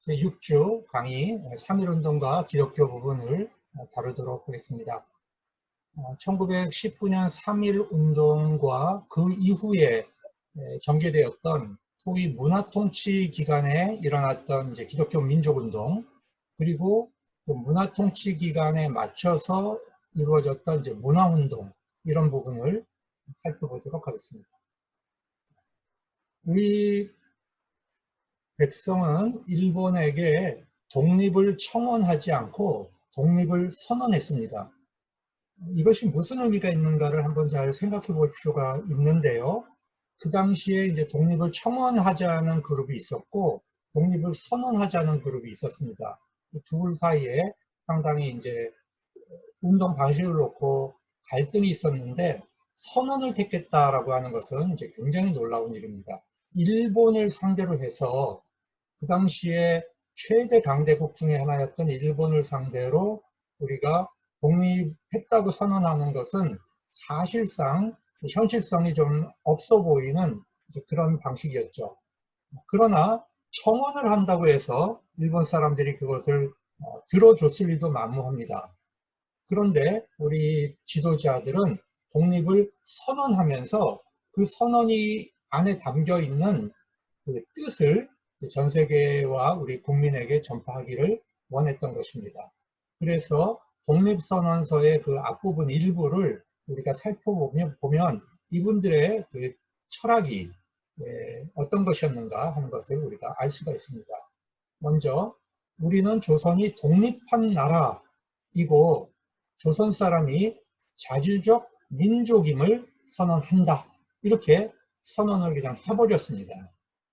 제6주 강의 3.1운동과 기독교 부분을 다루도록 하겠습니다. 1919년 3.1운동과 그 이후에 전개되었던 소위 문화통치 기간에 일어났던 기독교 민족운동, 그리고 그 문화통치 기간에 맞춰서 이루어졌던 문화운동, 이런 부분을 살펴보도록 하겠습니다. 우리 백성은 일본에게 독립을 청원하지 않고 독립을 선언했습니다. 이것이 무슨 의미가 있는가를 한번 잘 생각해 볼 필요가 있는데요. 그 당시에 이제 독립을 청원하자는 그룹이 있었고 독립을 선언하자는 그룹이 있었습니다. 이 둘 사이에 상당히 이제 운동 방식을 놓고 갈등이 있었는데, 선언을 택했다라고 하는 것은 이제 굉장히 놀라운 일입니다. 일본을 상대로 해서 그 당시에 최대 강대국 중에 하나였던 일본을 상대로 우리가 독립했다고 선언하는 것은 사실상 현실성이 좀 없어 보이는 그런 방식이었죠. 그러나 청원을 한다고 해서 일본 사람들이 그것을 들어줬을 리도 만무합니다. 그런데 우리 지도자들은 독립을 선언하면서 그 선언이 안에 담겨 있는 그 뜻을 전 세계와 우리 국민에게 전파하기를 원했던 것입니다. 그래서 독립선언서의 그 앞부분 일부를 우리가 살펴보면 이분들의 그 철학이 어떤 것이었는가 하는 것을 우리가 알 수가 있습니다. 먼저 우리는 조선이 독립한 나라이고 조선 사람이 자주적 민족임을 선언한다, 이렇게 선언을 그냥 해버렸습니다.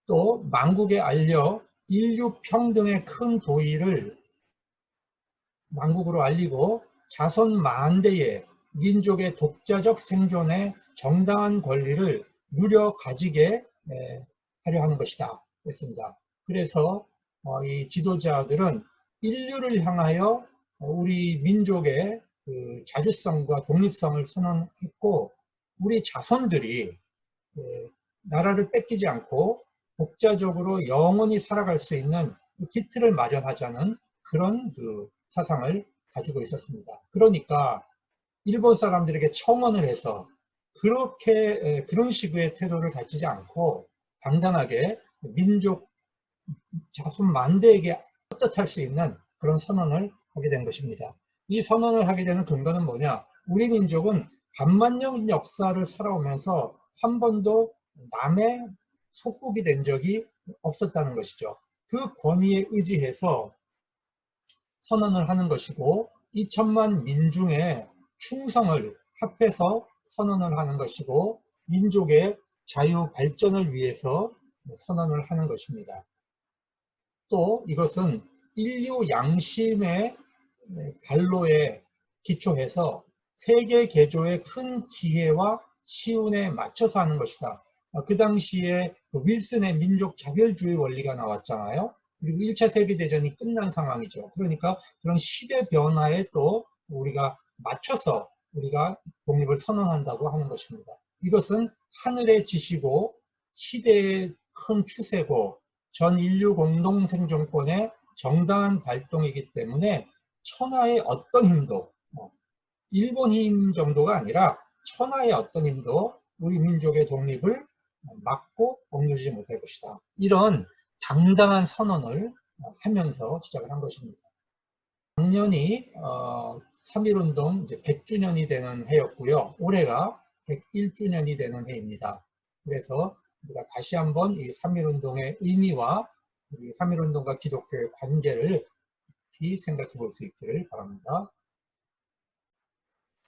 또 만국에 알려 인류 평등의 큰 도의를 만국으로 알리고 자손 만대의 민족의 독자적 생존에 정당한 권리를 누려 가지게 하려 하는 것이다 했습니다. 그래서 이 지도자들은 인류를 향하여 우리 민족의 그 자주성과 독립성을 선언했고, 우리 자손들이 나라를 뺏기지 않고 독자적으로 영원히 살아갈 수 있는 기틀을 마련하자는 그런 그 사상을 가지고 있었습니다. 그러니까 일본 사람들에게 청원을 해서 그런 식의 태도를 가지지 않고 당당하게 민족 자손 만대에게 떳떳할 수 있는 그런 선언을 하게 된 것입니다. 이 선언을 하게 되는 근거는 뭐냐? 우리 민족은 반만년 역사를 살아오면서 한 번도 남의 속국이 된 적이 없었다는 것이죠. 그 권위에 의지해서 선언을 하는 것이고 2천만 민중의 충성을 합해서 선언을 하는 것이고 민족의 자유 발전을 위해서 선언을 하는 것입니다. 또 이것은 인류 양심의 갈로에 기초해서 세계 개조의 큰 기회와 시운에 맞춰서 하는 것이다. 그 당시에 윌슨의 민족 자결주의 원리가 나왔잖아요. 그리고 1차 세계대전이 끝난 상황이죠. 그러니까 그런 시대 변화에 또 우리가 맞춰서 우리가 독립을 선언한다고 하는 것입니다. 이것은 하늘의 지시고 시대의 큰 추세고 전 인류 공동생존권의 정당한 발동이기 때문에 천하의 어떤 힘도, 일본 힘 정도가 아니라 천하의 어떤 힘도 우리 민족의 독립을 막고 억누르지 못할 것이다. 이런 당당한 선언을 하면서 시작을 한 것입니다. 작년이 3.1운동 100주년이 되는 해였고요. 올해가 101주년이 되는 해입니다. 그래서 우리가 다시 한번 이 3.1운동의 의미와 우리 3.1운동과 기독교의 관계를 깊이 생각해 볼 수 있기를 바랍니다.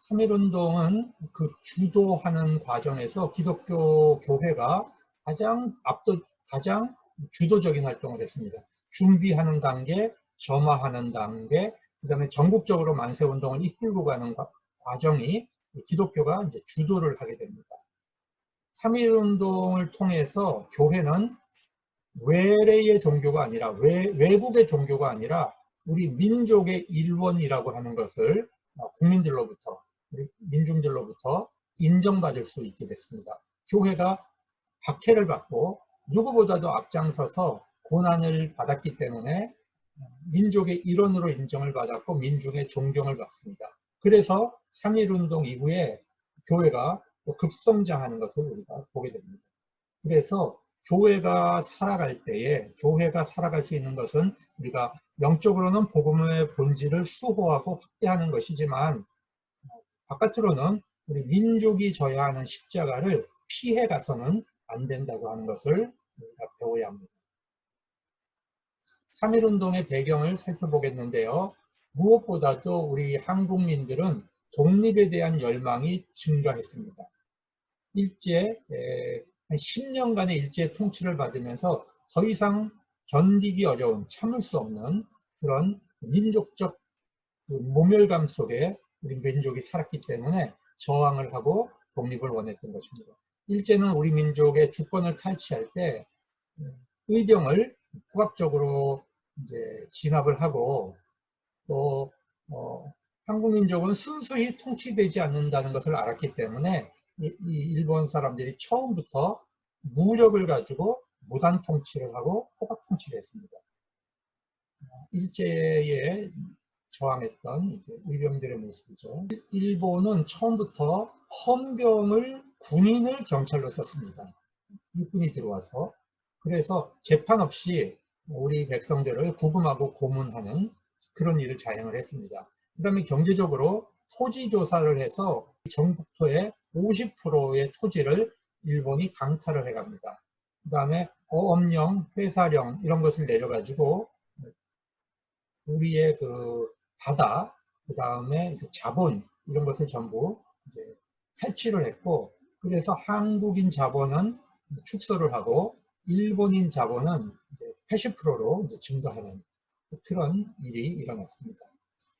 3.1운동은 그 주도하는 과정에서 기독교 교회가 가장 주도적인 활동을 했습니다. 준비하는 단계, 점화하는 단계, 그 다음에 전국적으로 만세운동을 이끌고 가는 과정이 기독교가 이제 주도를 하게 됩니다. 3.1운동을 통해서 교회는 외래의 종교가 아니라 외국의 종교가 아니라 우리 민족의 일원이라고 하는 것을 국민들로부터, 우리 민중들로부터 인정받을 수 있게 됐습니다. 교회가 박해를 받고 누구보다도 앞장서서 고난을 받았기 때문에 민족의 일원으로 인정을 받았고 민중의 존경을 받습니다. 그래서 3.1운동 이후에 교회가 급성장하는 것을 우리가 보게 됩니다. 그래서 교회가 살아갈 때에, 교회가 살아갈 수 있는 것은 우리가 영적으로는 복음의 본질을 수호하고 확대하는 것이지만 바깥으로는 우리 민족이 져야 하는 십자가를 피해 가서는 안 된다고 하는 것을 우리가 배워야 합니다. 3.1운동의 배경을 살펴보겠는데요. 무엇보다도 우리 한국민들은 독립에 대한 열망이 증가했습니다. 한 10년간의 일제 통치를 받으면서 더 이상 견디기 어려운, 참을 수 없는 그런 민족적 모멸감 속에 우리 민족이 살았기 때문에 저항을 하고 독립을 원했던 것입니다. 일제는 우리 민족의 주권을 탈취할 때 의병을 포괄적으로 이제 진압을 하고 또 한국 민족은 순수히 통치되지 않는다는 것을 알았기 때문에 이 일본 사람들이 처음부터 무력을 가지고 무단 통치를 하고 포괄 통치를 했습니다. 일제에 저항했던 의병들의 모습이죠. 일본은 처음부터 헌병을 군인을 경찰로 썼습니다. 육군이 들어와서. 그래서 재판 없이 우리 백성들을 구금하고 고문하는 그런 일을 자행을 했습니다. 그 다음에 경제적으로 토지 조사를 해서 전국토의 50%의 토지를 일본이 강탈을 해갑니다. 그 다음에 어업령, 회사령 이런 것을 내려가지고 우리의 그 바다, 그 다음에 자본 이런 것을 전부 이제 탈취를 했고, 그래서 한국인 자본은 축소를 하고 일본인 자본은 80%로 증가하는 그런 일이 일어났습니다.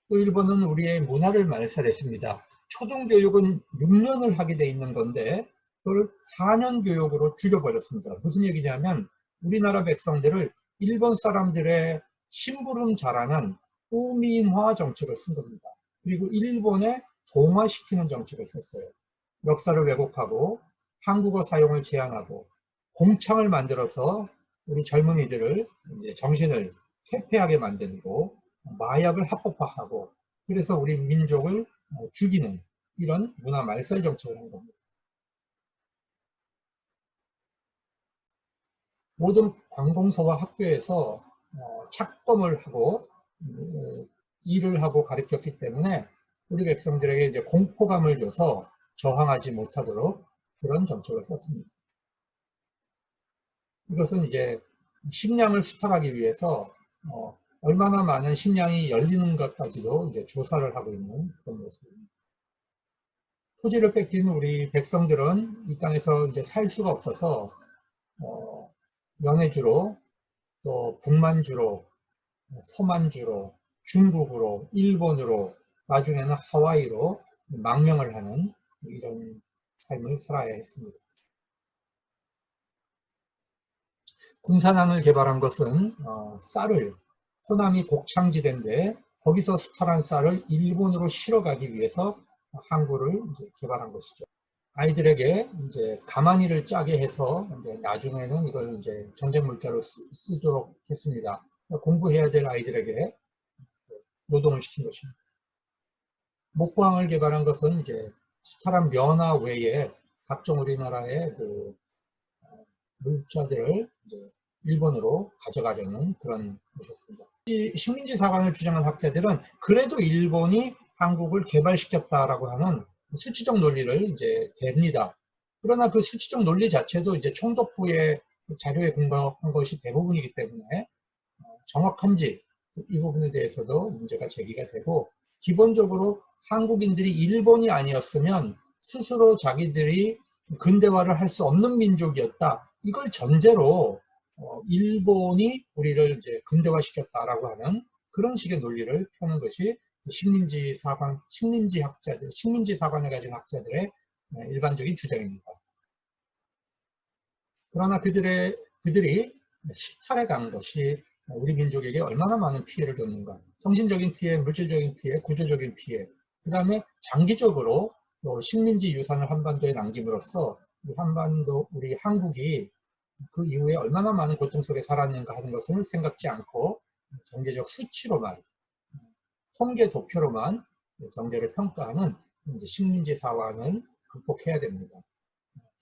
또 일본은 우리의 문화를 말살했습니다. 초등교육은 6년을 하게 돼 있는 건데 그걸 4년 교육으로 줄여버렸습니다. 무슨 얘기냐면 우리나라 백성들을 일본 사람들의 심부름 잘하는 호민화 정책을 쓴 겁니다. 그리고 일본에 동화시키는 정책을 썼어요. 역사를 왜곡하고 한국어 사용을 제한하고 공창을 만들어서 우리 젊은이들을 이제 정신을 퇴폐하게 만들고 마약을 합법화하고 그래서 우리 민족을 죽이는 이런 문화 말살 정책을 한 겁니다. 모든 관공서와 학교에서 착검을 하고 일을 하고 가르쳤기 때문에 우리 백성들에게 이제 공포감을 줘서 저항하지 못하도록 그런 정책을 썼습니다. 이것은 이제 식량을 수탈하기 위해서 얼마나 많은 식량이 열리는 것까지도 이제 조사를 하고 있는 그런 모습입니다. 토지를 뺏긴 우리 백성들은 이 땅에서 이제 살 수가 없어서 연해주로 또 북만주로 서만주로 중국으로 일본으로 나중에는 하와이로 망명을 하는 이런 삶을 살아야 했습니다. 군산항을 개발한 것은 쌀을 호남이 곡창지대인데 거기서 수탈한 쌀을 일본으로 실어가기 위해서 항구를 이제 개발한 것이죠. 아이들에게 이제 가마니를 짜게 해서 이제 나중에는 이걸 이제 전쟁 물자로 쓰도록 했습니다. 공부해야 될 아이들에게 노동을 시킨 것입니다. 목포항을 개발한 것은 이제 수탈한 면화 외에 각종 우리나라의 그 물자들을 이제 일본으로 가져가려는 그런 것이었습니다. 식민지 사관을 주장한 학자들은 그래도 일본이 한국을 개발시켰다라고 하는 수치적 논리를 이제 댑니다. 그러나 그 수치적 논리 자체도 이제 총독부의 자료에 근거한 것이 대부분이기 때문에 정확한지 이 부분에 대해서도 문제가 제기가 되고, 기본적으로 한국인들이 일본이 아니었으면 스스로 자기들이 근대화를 할 수 없는 민족이었다. 이걸 전제로 일본이 우리를 이제 근대화시켰다라고 하는 그런 식의 논리를 펴는 것이 식민지 학자들, 식민지 사관을 가진 학자들의 일반적인 주장입니다. 그러나 그들이 수탈해 간 것이 우리 민족에게 얼마나 많은 피해를 줬는가. 정신적인 피해, 물질적인 피해, 구조적인 피해, 그 다음에 장기적으로 식민지 유산을 한반도에 남김으로써 우리 한국이 그 이후에 얼마나 많은 고통 속에 살았는가 하는 것을 생각지 않고 경제적 수치로만, 통계 도표로만 경제를 평가하는 식민지 사관을 극복해야 됩니다.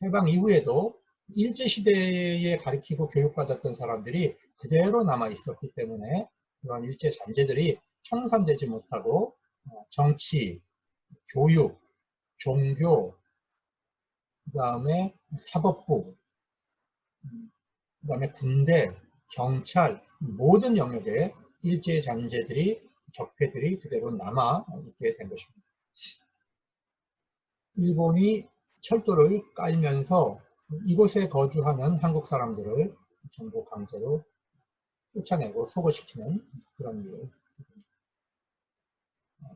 해방 이후에도 일제시대에 가르치고 교육받았던 사람들이 그대로 남아 있었기 때문에 그런 일제 잔재들이 청산되지 못하고 정치, 교육, 종교, 그 다음에 사법부, 그 다음에 군대, 경찰, 모든 영역에 일제 잔재들이, 적폐들이 그대로 남아 있게 된 것입니다. 일본이 철도를 깔면서 이곳에 거주하는 한국 사람들을 전부 강제로 쫓아내고 소거시키는 그런 일.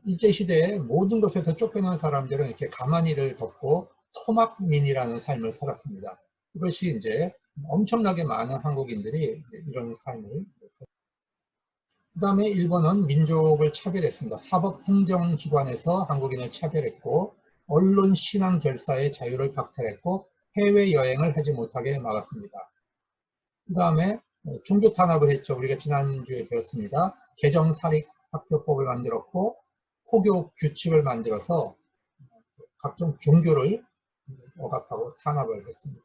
일제시대에 모든 것에서 쫓겨난 사람들은 이렇게 가만히를 덮고 토막민이라는 삶을 살았습니다. 이것이 이제 엄청나게 많은 한국인들이 이런 삶을. 그 다음에 일본은 민족을 차별했습니다. 사법행정기관에서 한국인을 차별했고, 언론 신앙 결사의 자유를 박탈했고, 해외여행을 하지 못하게 막았습니다. 그 다음에 종교 탄압을 했죠. 우리가 지난주에 배웠습니다. 개정사립학교법을 만들었고, 포교 규칙을 만들어서 각종 종교를 억압하고 탄압을 했습니다.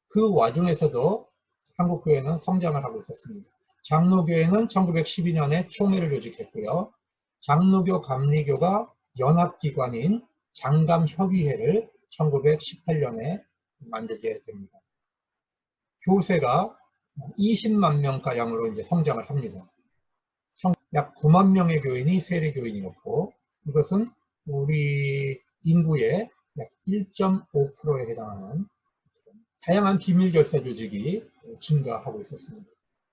그 와중에서도 한국교회는 성장을 하고 있었습니다. 장로교회는 1912년에 총회를 조직했고요. 장로교 감리교가 연합기관인 장감협의회를 1918년에 만들게 됩니다. 교세가 20만 명가량으로 이제 성장을 합니다. 약 9만 명의 교인이 세례교인이었고, 이것은 우리 인구의 약 1.5%에 해당하는 다양한 비밀결사 조직이 증가하고 있었습니다.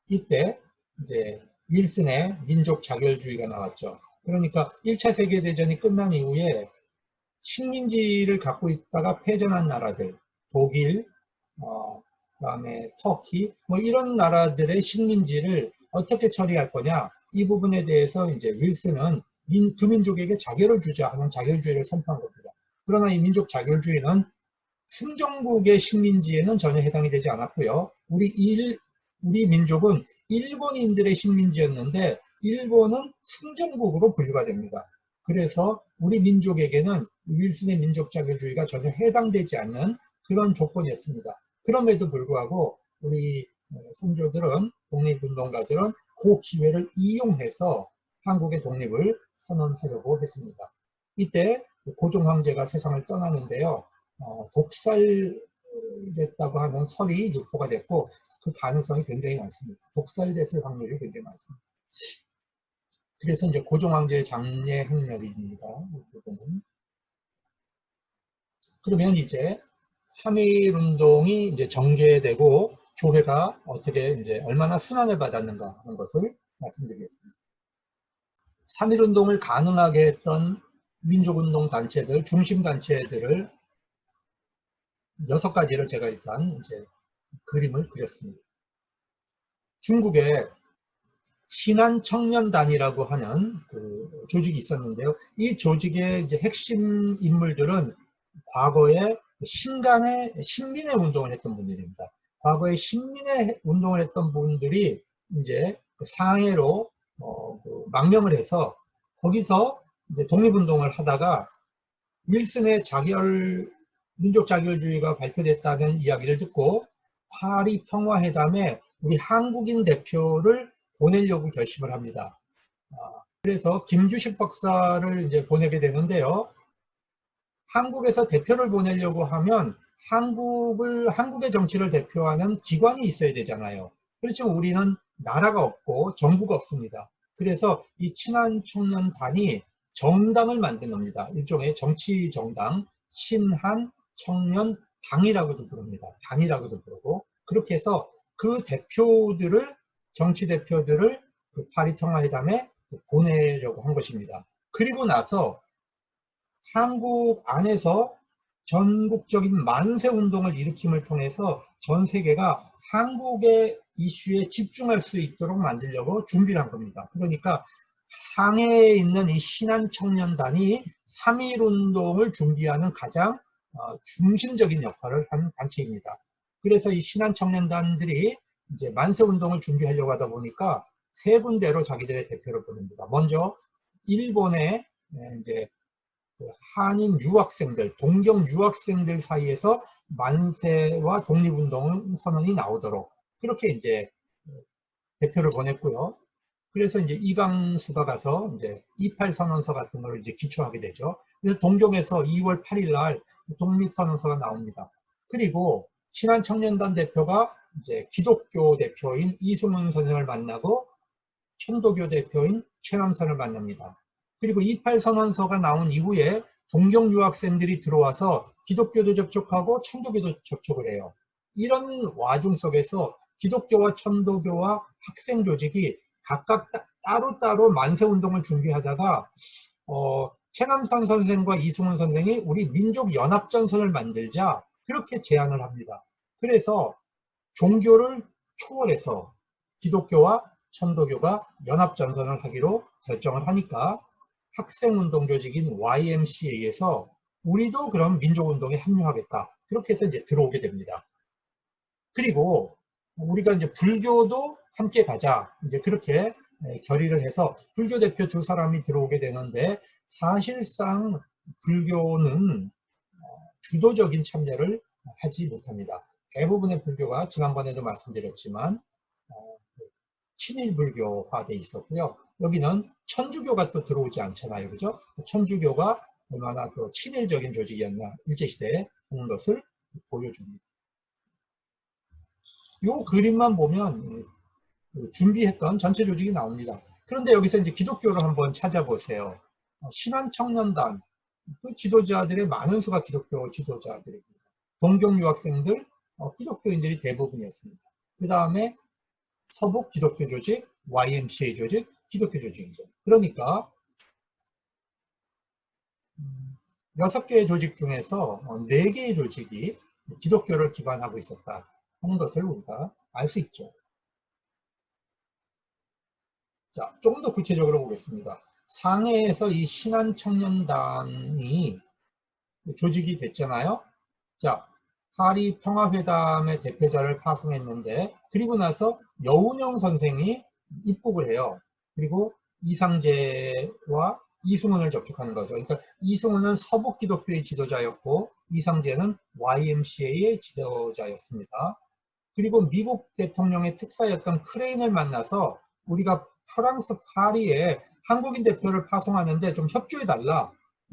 이때 이제 윌슨의 민족 자결주의가 나왔죠. 그러니까 1차 세계대전이 끝난 이후에 식민지를 갖고 있다가 패전한 나라들, 독일, 그다음에 터키, 뭐 이런 나라들의 식민지를 어떻게 처리할 거냐, 이 부분에 대해서 이제 윌슨은 그 민족에게 자결을 주자 하는 자결주의를 선포한 겁니다. 그러나 이 민족 자결주의는 승전국의 식민지에는 전혀 해당이 되지 않았고요. 우리 민족은 일본인들의 식민지였는데 일본은 승전국으로 분류가 됩니다. 그래서 우리 민족에게는 윌슨의 민족 자결주의가 전혀 해당되지 않는 그런 조건이었습니다. 그럼에도 불구하고 우리 선조들은, 독립운동가들은 그 기회를 이용해서 한국의 독립을 선언하려고 했습니다. 이때 고종 황제가 세상을 떠나는데요. 독살됐다고 하는 설이 유포가 됐고 그 가능성이 굉장히 많습니다. 독살됐을 확률이 굉장히 많습니다. 그래서 이제 고종 황제의 장례 행렬입니다. 이 부분은. 그러면 이제 3.1 운동이 이제 전개되고 교회가 어떻게 이제 얼마나 순환을 받았는가 하는 것을 말씀드리겠습니다. 3.1 운동을 가능하게 했던 민족운동 단체들, 중심 단체들을 6가지를 제가 일단 이제 그림을 그렸습니다. 중국에 신한청년단이라고 하는 그 조직이 있었는데요. 이 조직의 이제 핵심 인물들은 과거에 신민의 운동을 했던 분들입니다. 과거에 신민의 운동을 했던 분들이 이제 상해로 망명을 해서 거기서 이제 독립운동을 하다가 윌슨의 민족 자결주의가 발표됐다는 이야기를 듣고 파리 평화회담에 우리 한국인 대표를 보내려고 결심을 합니다. 그래서 김주식 박사를 이제 보내게 되는데요. 한국에서 대표를 보내려고 하면 한국의 정치를 대표하는 기관이 있어야 되잖아요. 그렇지만 우리는 나라가 없고 정부가 없습니다. 그래서 이 친한청년단이 정당을 만든 겁니다. 일종의 정치 정당, 신한청년당이라고도 부릅니다. 단이라고도 부르고, 그렇게 해서 그 정치 대표들을 그 파리 평화회담에 보내려고 한 것입니다. 그리고 나서 한국 안에서 전국적인 만세운동을 일으킴을 통해서 전 세계가 한국의 이슈에 집중할 수 있도록 만들려고 준비를 한 겁니다. 그러니까 상해에 있는 이 신한청년단이 3.1 운동을 준비하는 가장 중심적인 역할을 한 단체입니다. 그래서 이 신한청년단들이 이제 만세운동을 준비하려고 하다 보니까 세 군데로 자기들의 대표를 보냅니다. 먼저 일본의 이제 한인 유학생들, 동경 유학생들 사이에서 만세와 독립운동 선언이 나오도록 그렇게 이제 대표를 보냈고요. 그래서 이제 이강수가 가서 이제 28선언서 같은 걸 이제 기초하게 되죠. 그래서 동경에서 2월 8일 날 독립선언서가 나옵니다. 그리고 신한청년단 대표가 이제 기독교 대표인 이승훈 선생을 만나고 천도교 대표인 최남선을 만납니다. 그리고 28선언서가 나온 이후에 동경 유학생들이 들어와서 기독교도 접촉하고 천도교도 접촉을 해요. 이런 와중 속에서 기독교와 천도교와 학생 조직이 각각 따로따로 만세운동을 준비하다가 최남선 선생과 이승훈 선생이 우리 민족연합전선을 만들자 그렇게 제안을 합니다. 그래서 종교를 초월해서 기독교와 천도교가 연합전선을 하기로 결정을 하니까 학생운동 조직인 YMCA에서 우리도 그럼 민족운동에 합류하겠다. 그렇게 해서 이제 들어오게 됩니다. 그리고 우리가 이제 불교도 함께 가자. 이제 그렇게 결의를 해서 불교 대표 두 사람이 들어오게 되는데 사실상 불교는 주도적인 참여를 하지 못합니다. 대부분의 불교가 지난번에도 말씀드렸지만 친일 불교화돼 있었고요. 여기는 천주교가 또 들어오지 않잖아요. 그죠? 천주교가 얼마나 또 친일적인 조직이었나 일제시대에 하는 것을 보여줍니다. 이 그림만 보면 준비했던 전체 조직이 나옵니다. 그런데 여기서 이제 기독교를 한번 찾아보세요. 신한청년단, 그 지도자들의 많은 수가 기독교 지도자들입니다. 동경 유학생들, 기독교인들이 대부분이었습니다. 그 다음에 서북 기독교 조직, YMCA 조직, 기독교 조직이죠. 그러니까 6개의 조직 중에서 4개의 조직이 기독교를 기반하고 있었다 하는 것을 우리가 알 수 있죠. 자, 조금 더 구체적으로 보겠습니다. 상해에서 이 신한청년단이 조직이 됐잖아요. 자, 파리 평화회담의 대표자를 파송했는데 그리고 나서 여운형 선생이 입국을 해요. 그리고 이상재와 이승훈을 접촉하는 거죠. 그러니까 이승훈은 서북 기독교의 지도자였고 이상재는 YMCA의 지도자였습니다. 그리고 미국 대통령의 특사였던 크레인을 만나서 우리가 프랑스 파리에 한국인 대표를 파송하는데 좀 협조해달라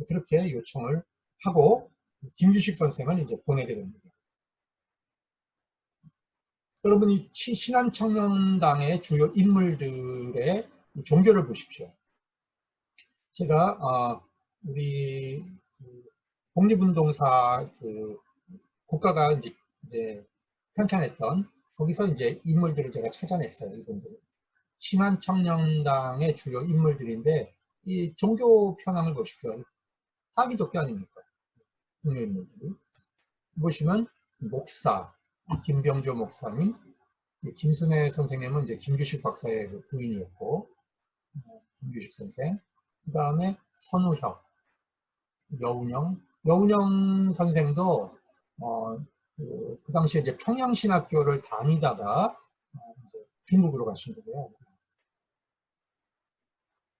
그렇게 요청을 하고 김주식 선생을 이제 보내게 됩니다. 여러분 이 신한청년단의 주요 인물들의 종교를 보십시오. 제가 우리 독립운동사 국가가 이제 편찬했던 거기서 이제 인물들을 제가 찾아냈어요. 이분들 신한청년단의 주요 인물들인데 이 종교 편향을 보십시오. 다 기독교 아닙니까? 중요 인물들이 보시면 목사 김병조 목사님, 김순애 선생님은 이제 김주식 박사의 부인이었고 김주식 선생, 그 다음에 선우혁, 여운형 선생도 그 당시에 이제 평양신학교를 다니다가 이제 중국으로 가신 거예요.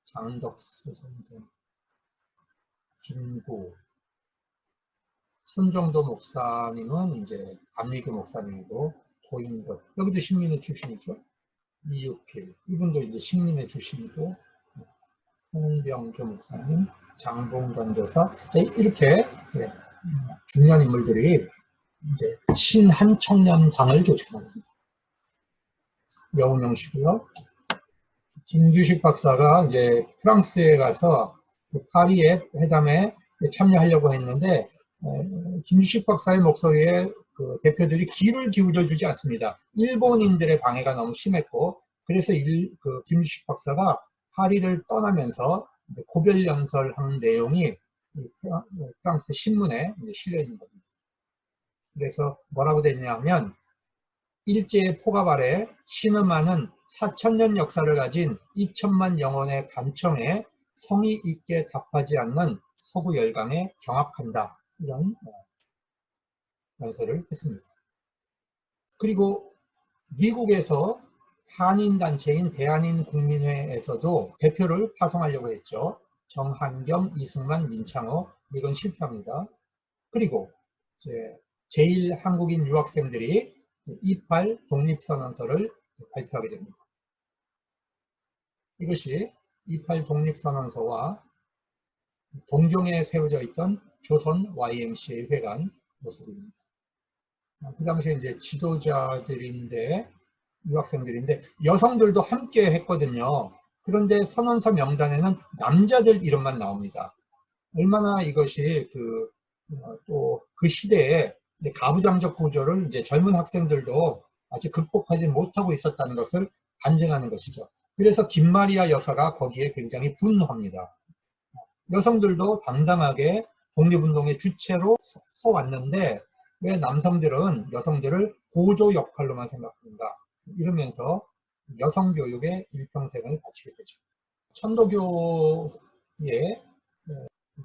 장덕수 선생, 김구, 손정도 목사님은 이제 감리교 목사님이고 도인것 여기도 신민회 출신이죠. 이유필 이분도 이제 신민회 출신이고 홍병조 목사님, 장봉관 교사 이렇게 중요한 인물들이 이제 신한청년당을 조직합니다. 여운형 씨고요. 김주식 박사가 이제 프랑스에 가서 파리의 회담에 참여하려고 했는데 김주식 박사의 목소리에 그 대표들이 귀를 기울여 주지 않습니다. 일본인들의 방해가 너무 심했고 그래서 김주식 박사가 파리를 떠나면서 고별연설한 내용이 프랑스 신문에 실려 있는 겁니다. 그래서 뭐라고 됐냐면 일제의 포갑 아래 신음하는 4000년 역사를 가진 2000만 영혼의 간청에 성의 있게 답하지 않는 서구 열강에 경악한다. 이런 연설을 했습니다. 그리고 미국에서 한인단체인 대한인국민회에서도 대표를 파송하려고 했죠. 정한겸, 이승만, 민창호, 이건 실패합니다. 그리고 이제 제1한국인 유학생들이 28 독립선언서를 발표하게 됩니다. 이것이 28 독립선언서와 동경에 세워져 있던 조선 YMCA 회관 모습입니다. 그 당시에 이제 지도자들인데, 유학생들인데, 여성들도 함께 했거든요. 그런데 선언서 명단에는 남자들 이름만 나옵니다. 얼마나 이것이 또 그 시대에 이제 가부장적 구조를 이제 젊은 학생들도 아직 극복하지 못하고 있었다는 것을 반증하는 것이죠. 그래서 김마리아 여사가 거기에 굉장히 분노합니다. 여성들도 당당하게 독립운동의 주체로 서왔는데 왜 남성들은 여성들을 보조 역할로만 생각한가, 이러면서 여성교육의 일평생을 바치게 되죠. 천도교에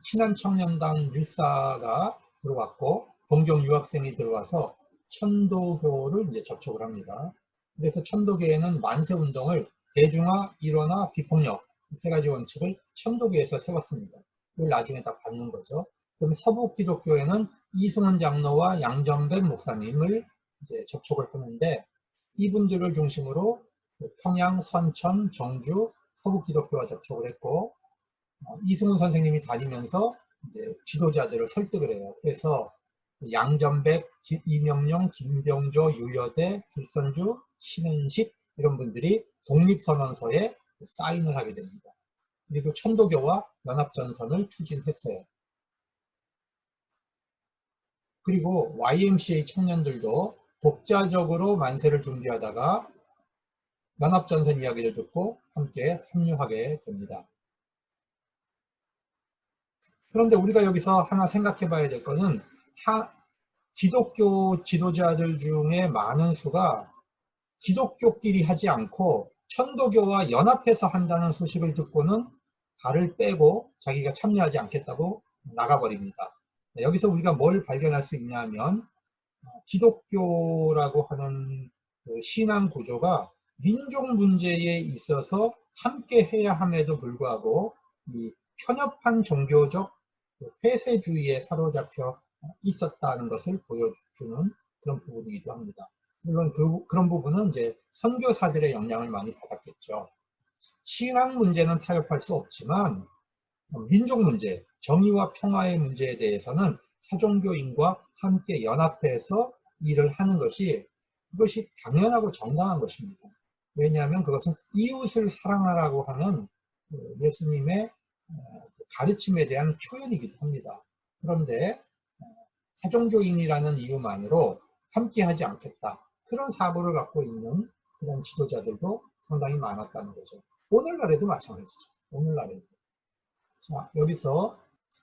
신한청년단 일사가 들어왔고 동경 유학생이 들어와서 천도교를 이제 접촉을 합니다. 그래서 천도교에는 만세운동을 대중화, 일원화, 비폭력 세 가지 원칙을 천도교에서 세웠습니다. 그걸 나중에 다 받는 거죠. 그럼 서북 기독교에는 이승훈 장로와 양전백 목사님을 이제 접촉을 하는데 이분들을 중심으로 평양, 선천, 정주, 서북 기독교와 접촉을 했고 이승훈 선생님이 다니면서 이제 지도자들을 설득을 해요. 그래서 양전백, 이명룡, 김병조, 유여대, 길선주, 신은식 이런 분들이 독립선언서에 사인을 하게 됩니다. 그리고 천도교와 연합전선을 추진했어요. 그리고 YMCA 청년들도 독자적으로 만세를 준비하다가 연합전선 이야기를 듣고 함께 합류하게 됩니다. 그런데 우리가 여기서 하나 생각해 봐야 될 것은 기독교 지도자들 중에 많은 수가 기독교끼리 하지 않고 천도교와 연합해서 한다는 소식을 듣고는 발을 빼고 자기가 참여하지 않겠다고 나가버립니다. 여기서 우리가 뭘 발견할 수 있냐 하면 기독교라고 하는 신앙 구조가 민족 문제에 있어서 함께 해야 함에도 불구하고 이 편협한 종교적 폐쇄주의에 사로잡혀 있었다는 것을 보여주는 그런 부분이기도 합니다. 물론 그런 부분은 이제 선교사들의 영향을 많이 받았겠죠. 신앙 문제는 타협할 수 없지만 민족 문제, 정의와 평화의 문제에 대해서는 타종교인과 함께 연합해서 일을 하는 것이 그것이 당연하고 정당한 것입니다. 왜냐하면 그것은 이웃을 사랑하라고 하는 예수님의 가르침에 대한 표현이기도 합니다. 그런데 타종교인이라는 이유만으로 함께하지 않겠다, 그런 사고를 갖고 있는 그런 지도자들도 상당히 많았다는 거죠. 오늘날에도 마찬가지죠. 오늘날에도. 자, 여기서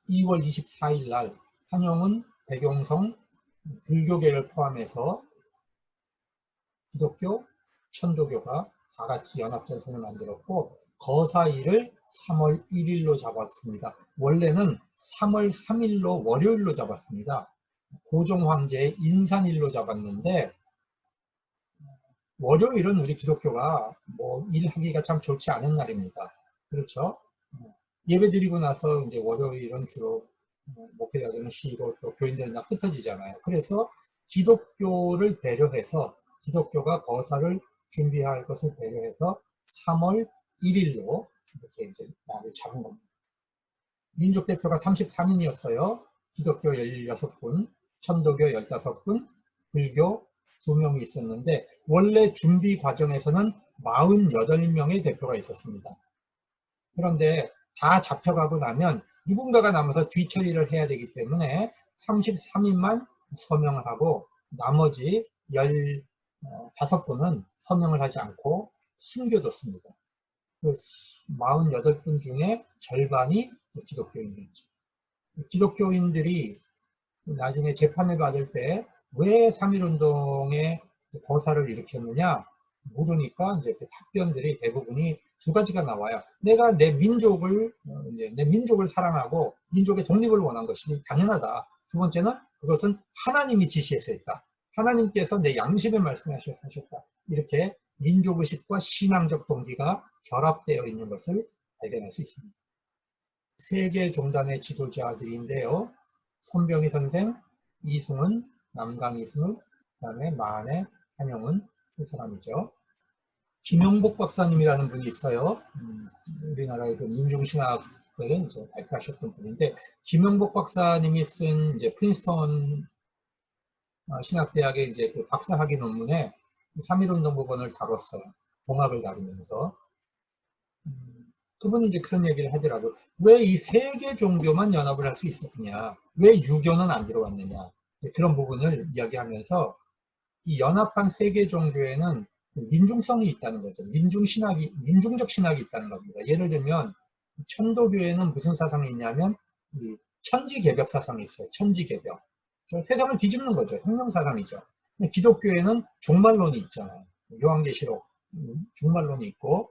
2월 24일 날 한용운, 대경성, 불교계를 포함해서 기독교, 천도교가 다 같이 연합전선을 만들었고 거사일을 3월 1일로 잡았습니다. 원래는 3월 3일로 월요일로 잡았습니다. 고종황제의 인산일로 잡았는데 월요일은 우리 기독교가 뭐 일하기가 참 좋지 않은 날입니다. 그렇죠? 예배 드리고 나서 이제 월요일은 주로 목회자들은 쉬고 또 교인들은 다 흩어지잖아요. 그래서 기독교를 배려해서 기독교가 거사를 준비할 것을 배려해서 3월 1일로 이렇게 이제 날을 잡은 겁니다. 민족 대표가 33인이었어요. 기독교 16분, 천도교 15분, 불교 2명이 있었는데 원래 준비 과정에서는 48명의 대표가 있었습니다. 그런데 다 잡혀가고 나면 누군가가 남아서 뒤처리를 해야 되기 때문에 33인만 서명을 하고 나머지 15분은 서명을 하지 않고 숨겨뒀습니다. 그 48분 중에 절반이 기독교인이었죠. 기독교인들이 나중에 재판을 받을 때 왜 3.1운동에 거사를 일으켰느냐 물으니까 이제 그 답변들이 대부분이 두 가지가 나와요. 내가 내 민족을 사랑하고 민족의 독립을 원한 것이 당연하다. 두 번째는 그것은 하나님이 지시해서 했다. 하나님께서 내 양심에 말씀하셔서 하셨다. 이렇게 민족의식과 신앙적 동기가 결합되어 있는 것을 발견할 수 있습니다. 세계 종단의 지도자들인데요. 손병희 선생, 이승훈, 남강 이승훈, 그 다음에 만해 한용운 그 사람이죠. 김용복 박사님이라는 분이 있어요. 우리나라의 그 민중신학을 이제 발표하셨던 분인데, 김용복 박사님이 쓴 이제 프린스턴 신학대학의 이제 그 박사학위 논문에 3.1운동 부분을 다뤘어요. 동학을 다루면서. 그분이 이제 그런 얘기를 하더라고요. 왜 이 세 개 종교만 연합을 할 수 있었느냐? 왜 유교는 안 들어왔느냐? 그런 부분을 이야기하면서 이 연합한 세 개 종교에는 민중성이 있다는 거죠. 민중적 신학이 있다는 겁니다. 예를 들면 천도교에는 무슨 사상이 있냐면 이 천지개벽 사상이 있어요. 천지개벽. 세상을 뒤집는 거죠. 혁명사상이죠. 기독교에는 종말론이 있잖아요. 요한계시록 종말론이 있고,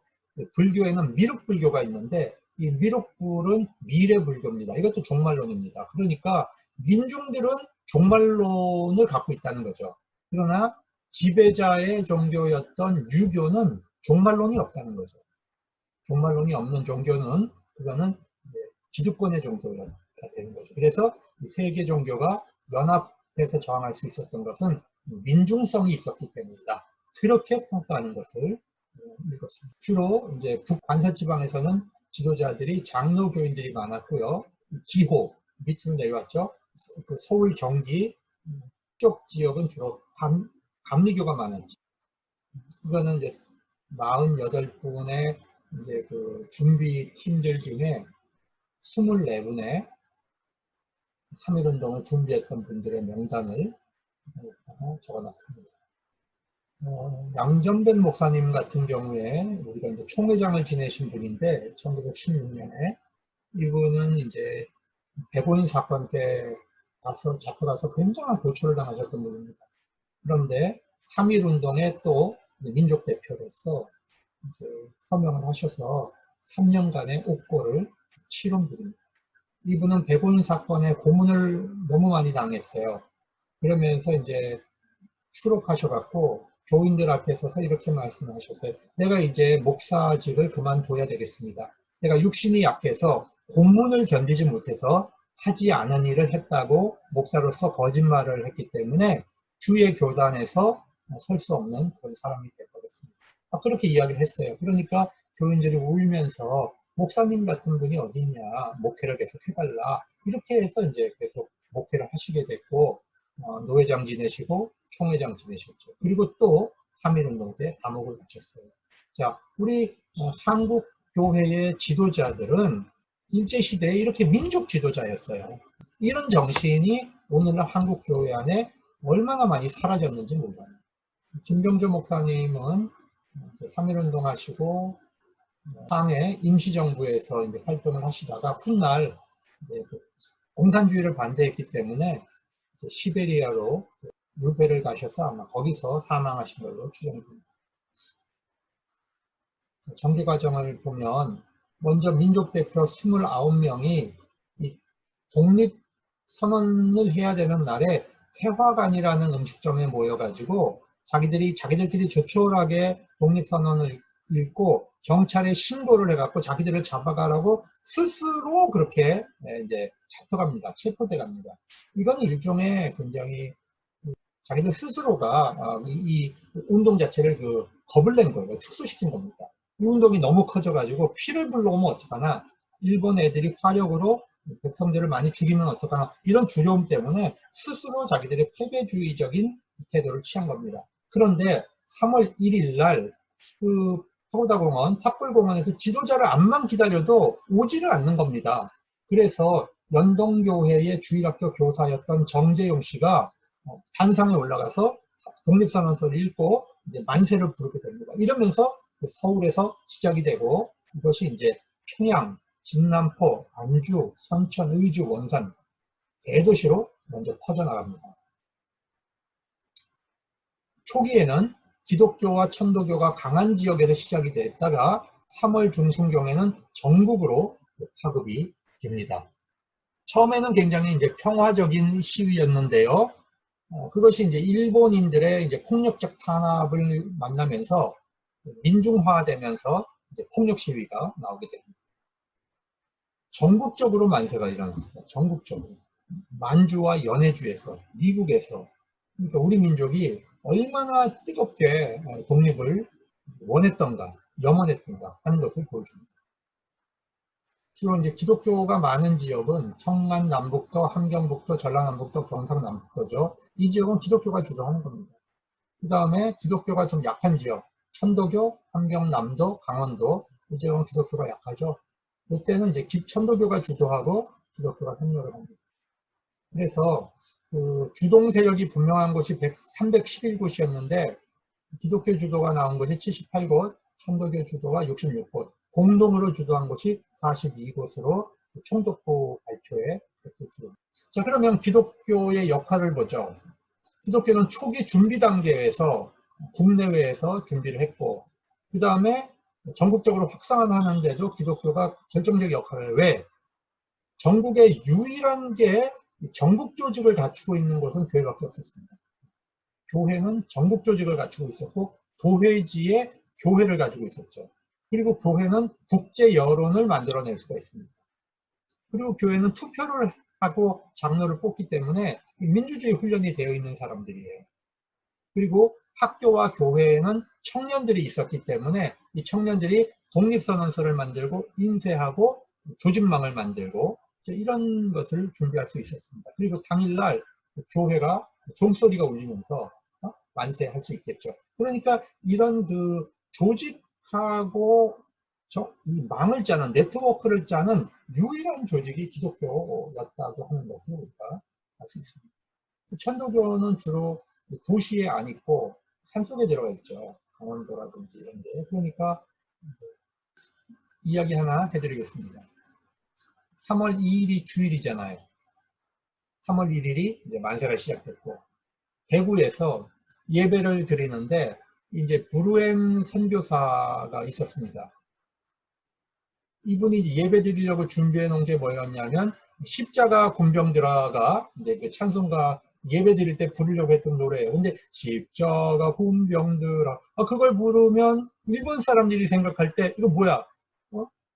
불교에는 미륵불교가 있는데 이 미륵불은 미래불교입니다. 이것도 종말론입니다. 그러니까 민중들은 종말론을 갖고 있다는 거죠. 그러나 지배자의 종교였던 유교는 종말론이 없다는 거죠. 종말론이 없는 종교는 그거는 기득권의 종교가 되는 거죠. 그래서 이 세 개 종교가 연합해서 저항할 수 있었던 것은 민중성이 있었기 때문이다. 그렇게 평가하는 것을 읽었습니다. 주로 이제 북관서지방에서는 지도자들이 장로교인들이 많았고요. 기호 밑으로 내려왔죠. 그 서울, 경기 쪽 지역은 주로 감리교가 많았죠. 이거는 이제 48분의 이제 그 준비 팀들 중에 24분의 3.1운동을 준비했던 분들의 명단을 적어놨습니다. 양전변 목사님 같은 경우에 우리가 이제 총회장을 지내신 분인데 1916년에 이분은 이제 백오인 사건 때 잡혀가서 굉장한 고초를 당하셨던 분입니다. 그런데 3.1운동의 또 민족 대표로서 이제 서명을 하셔서 3년간의 옥고를 치른 분입니다. 이분은 백오인 사건에 고문을 너무 많이 당했어요. 그러면서 이제 추록하셔갖고 교인들 앞에 서서 이렇게 말씀하셨어요. 내가 이제 목사직을 그만둬야 되겠습니다. 내가 육신이 약해서 고문을 견디지 못해서 하지 않은 일을 했다고 목사로서 거짓말을 했기 때문에 주의 교단에서 설 수 없는 그런 사람이 되어버렸습니다. 그렇게 이야기를 했어요. 그러니까 교인들이 울면서 목사님 같은 분이 어디 있냐, 목회를 계속 해달라, 이렇게 해서 이제 계속 목회를 하시게 됐고, 노회장 지내시고 총회장 지내셨죠. 그리고 또 3.1운동 때 감옥을 가셨어요. 자, 우리 한국 교회의 지도자들은 일제시대에 이렇게 민족 지도자였어요. 이런 정신이 오늘날 한국 교회 안에 얼마나 많이 사라졌는지 몰라요. 김병조 목사님은 3.1운동 하시고 상해 임시정부에서 이제 활동을 하시다가 훗날 이제 공산주의를 반대했기 때문에 이제 시베리아로 유배를 가셔서 아마 거기서 사망하신 걸로 추정됩니다. 정기 과정을 보면 먼저 민족대표 29명이 이 독립선언을 해야 되는 날에 태화관이라는 음식점에 모여가지고 자기들끼리 조촐하게 독립선언을 읽고 경찰에 신고를 해갖고 자기들을 잡아가라고 스스로 그렇게 이제 잡혀갑니다. 체포돼 갑니다. 이건 일종의 굉장히 자기들 스스로가 이 운동 자체를 겁을 낸 거예요. 축소시킨 겁니다. 이 운동이 너무 커져가지고 피를 불러오면 어떡하나, 일본 애들이 화력으로 백성들을 많이 죽이면 어떡하나, 이런 두려움 때문에 스스로 자기들의 패배주의적인 태도를 취한 겁니다. 그런데 3월 1일 날 서울다공원, 탑골공원에서 지도자를 암만 기다려도 오지를 않는 겁니다. 그래서 연동교회의 주일학교 교사였던 정재용 씨가 단상에 올라가서 독립선언서를 읽고 이제 만세를 부르게 됩니다. 이러면서 서울에서 시작이 되고 이것이 이제 평양, 진남포, 안주, 선천, 의주, 원산 대도시로 먼저 퍼져나갑니다. 초기에는 기독교와 천도교가 강한 지역에서 시작이 됐다가 3월 중순경에는 전국으로 파급이 됩니다. 처음에는 굉장히 이제 평화적인 시위였는데요. 그것이 이제 일본인들의 이제 폭력적 탄압을 만나면서 민중화되면서 이제 폭력 시위가 나오게 됩니다. 전국적으로 만세가 일어났습니다. 전국적으로. 만주와 연해주에서, 미국에서. 그러니까 우리 민족이 얼마나 뜨겁게 독립을 원했던가, 염원했던가 하는 것을 보여줍니다. 주로 이제 기독교가 많은 지역은 청남 남북도, 함경북도, 전라남북도, 경상남북도죠. 이 지역은 기독교가 주도하는 겁니다. 그 다음에 기독교가 좀 약한 지역, 천도교, 함경남도, 강원도, 이 지역은 기독교가 약하죠. 이때는 이제 천도교가 주도하고 기독교가 협력을 합니다. 그래서 그 주동 세력이 분명한 곳이 311곳이었는데 기독교 주도가 나온 것이 78곳, 천도교 주도가 66곳, 공동으로 주도한 곳이 42곳으로 총독부 발표에 그렇게 기록합니다. 자, 그러면 기독교의 역할을 보죠. 기독교는 초기 준비 단계에서 국내외에서 준비를 했고, 그 다음에 전국적으로 확산하는데도 기독교가 결정적 역할을 해. 왜? 전국의 유일한 게 전국 조직을 갖추고 있는 곳은 교회밖에 없었습니다. 교회는 전국 조직을 갖추고 있었고 도회지에 교회를 가지고 있었죠. 그리고 교회는 국제 여론을 만들어낼 수가 있습니다. 그리고 교회는 투표를 하고 장로를 뽑기 때문에 민주주의 훈련이 되어 있는 사람들이에요. 그리고 학교와 교회에는 청년들이 있었기 때문에 이 청년들이 독립선언서를 만들고 인쇄하고 조직망을 만들고 이런 것을 준비할 수 있었습니다. 그리고 당일날 교회가 종소리가 울리면서 만세할 수 있겠죠. 그러니까 이런 그 조직하고 이 망을 짜는 네트워크를 짜는 유일한 조직이 기독교였다고 하는 것을 우리가 알 수 있습니다. 천도교는 주로 도시에 안 있고 산속에 들어가 있죠. 강원도라든지 이런 데. 그러니까 이야기 하나 해드리겠습니다. 3월 2일이 주일이잖아요. 3월 1일이 이제 만세가 시작됐고 대구에서 예배를 드리는데 이제 브루엠 선교사가 있었습니다. 이분이 예배 드리려고 준비해 놓은 게 뭐였냐면 십자가 곤병들아가 이제 그 찬송가 예배 드릴 때 부르려고 했던 노래예요. 근데 십자가 곤병들아 그걸 부르면 일본 사람들이 생각할 때 이거 뭐야?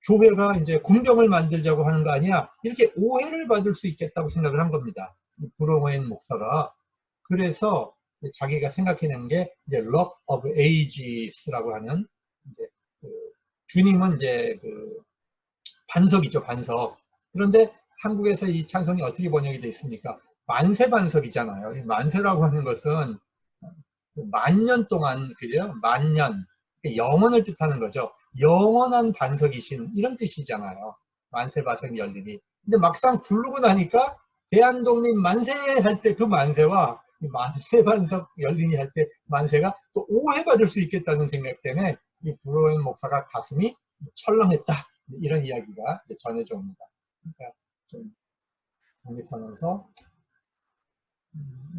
교회가 이제 군병을 만들자고 하는 거 아니야? 이렇게 오해를 받을 수 있겠다고 생각을 한 겁니다. 브로멘 목사가. 그래서 자기가 생각해낸 게 이제 Rock of Ages라고 하는 이제 그 주님은 이제 그 반석이죠, 반석. 그런데 한국에서 이 찬송이 어떻게 번역이 되어 있습니까? 만세 반석이잖아요. 이 만세라고 하는 것은 만년 동안, 그죠? 만년. 영원을 뜻하는 거죠. 영원한 반석이신 이런 뜻이잖아요. 만세 반석이 열리니. 근데 막상 부르고 나니까 대한독립 만세 할 때 그 만세와 만세 반석 열리니 할 때 만세가 또 오해받을 수 있겠다는 생각 때문에 이 브로엔 목사가 가슴이 철렁했다. 이런 이야기가 전해져 옵니다. 그러니까 좀 독립선언서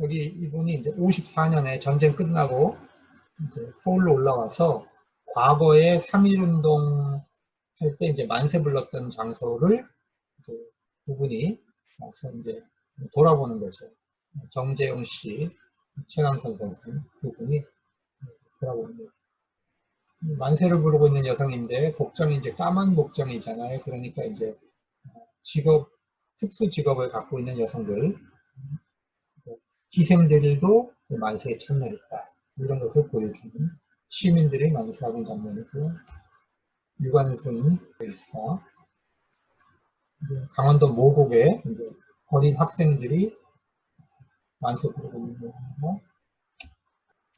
여기 이분이 이제 54년에 전쟁 끝나고 이제 서울로 올라와서 과거에 3.1운동 할 때 이제 만세 불렀던 장소를 이제 두 분이 와서 이제 돌아보는 거죠. 정재용 씨, 최강선 선생 두 분이 돌아보는 거죠. 만세를 부르고 있는 여성인데 복장이 이제 까만 복장이잖아요. 그러니까 이제 직업, 특수 직업을 갖고 있는 여성들, 기생들도 만세에 참여했다. 이런 것을 보여주는 시민들이 만세하는 장면이고요. 유관순 일사, 강원도 모곡에 이제 어린 학생들이 만세 부르고 있는 거고,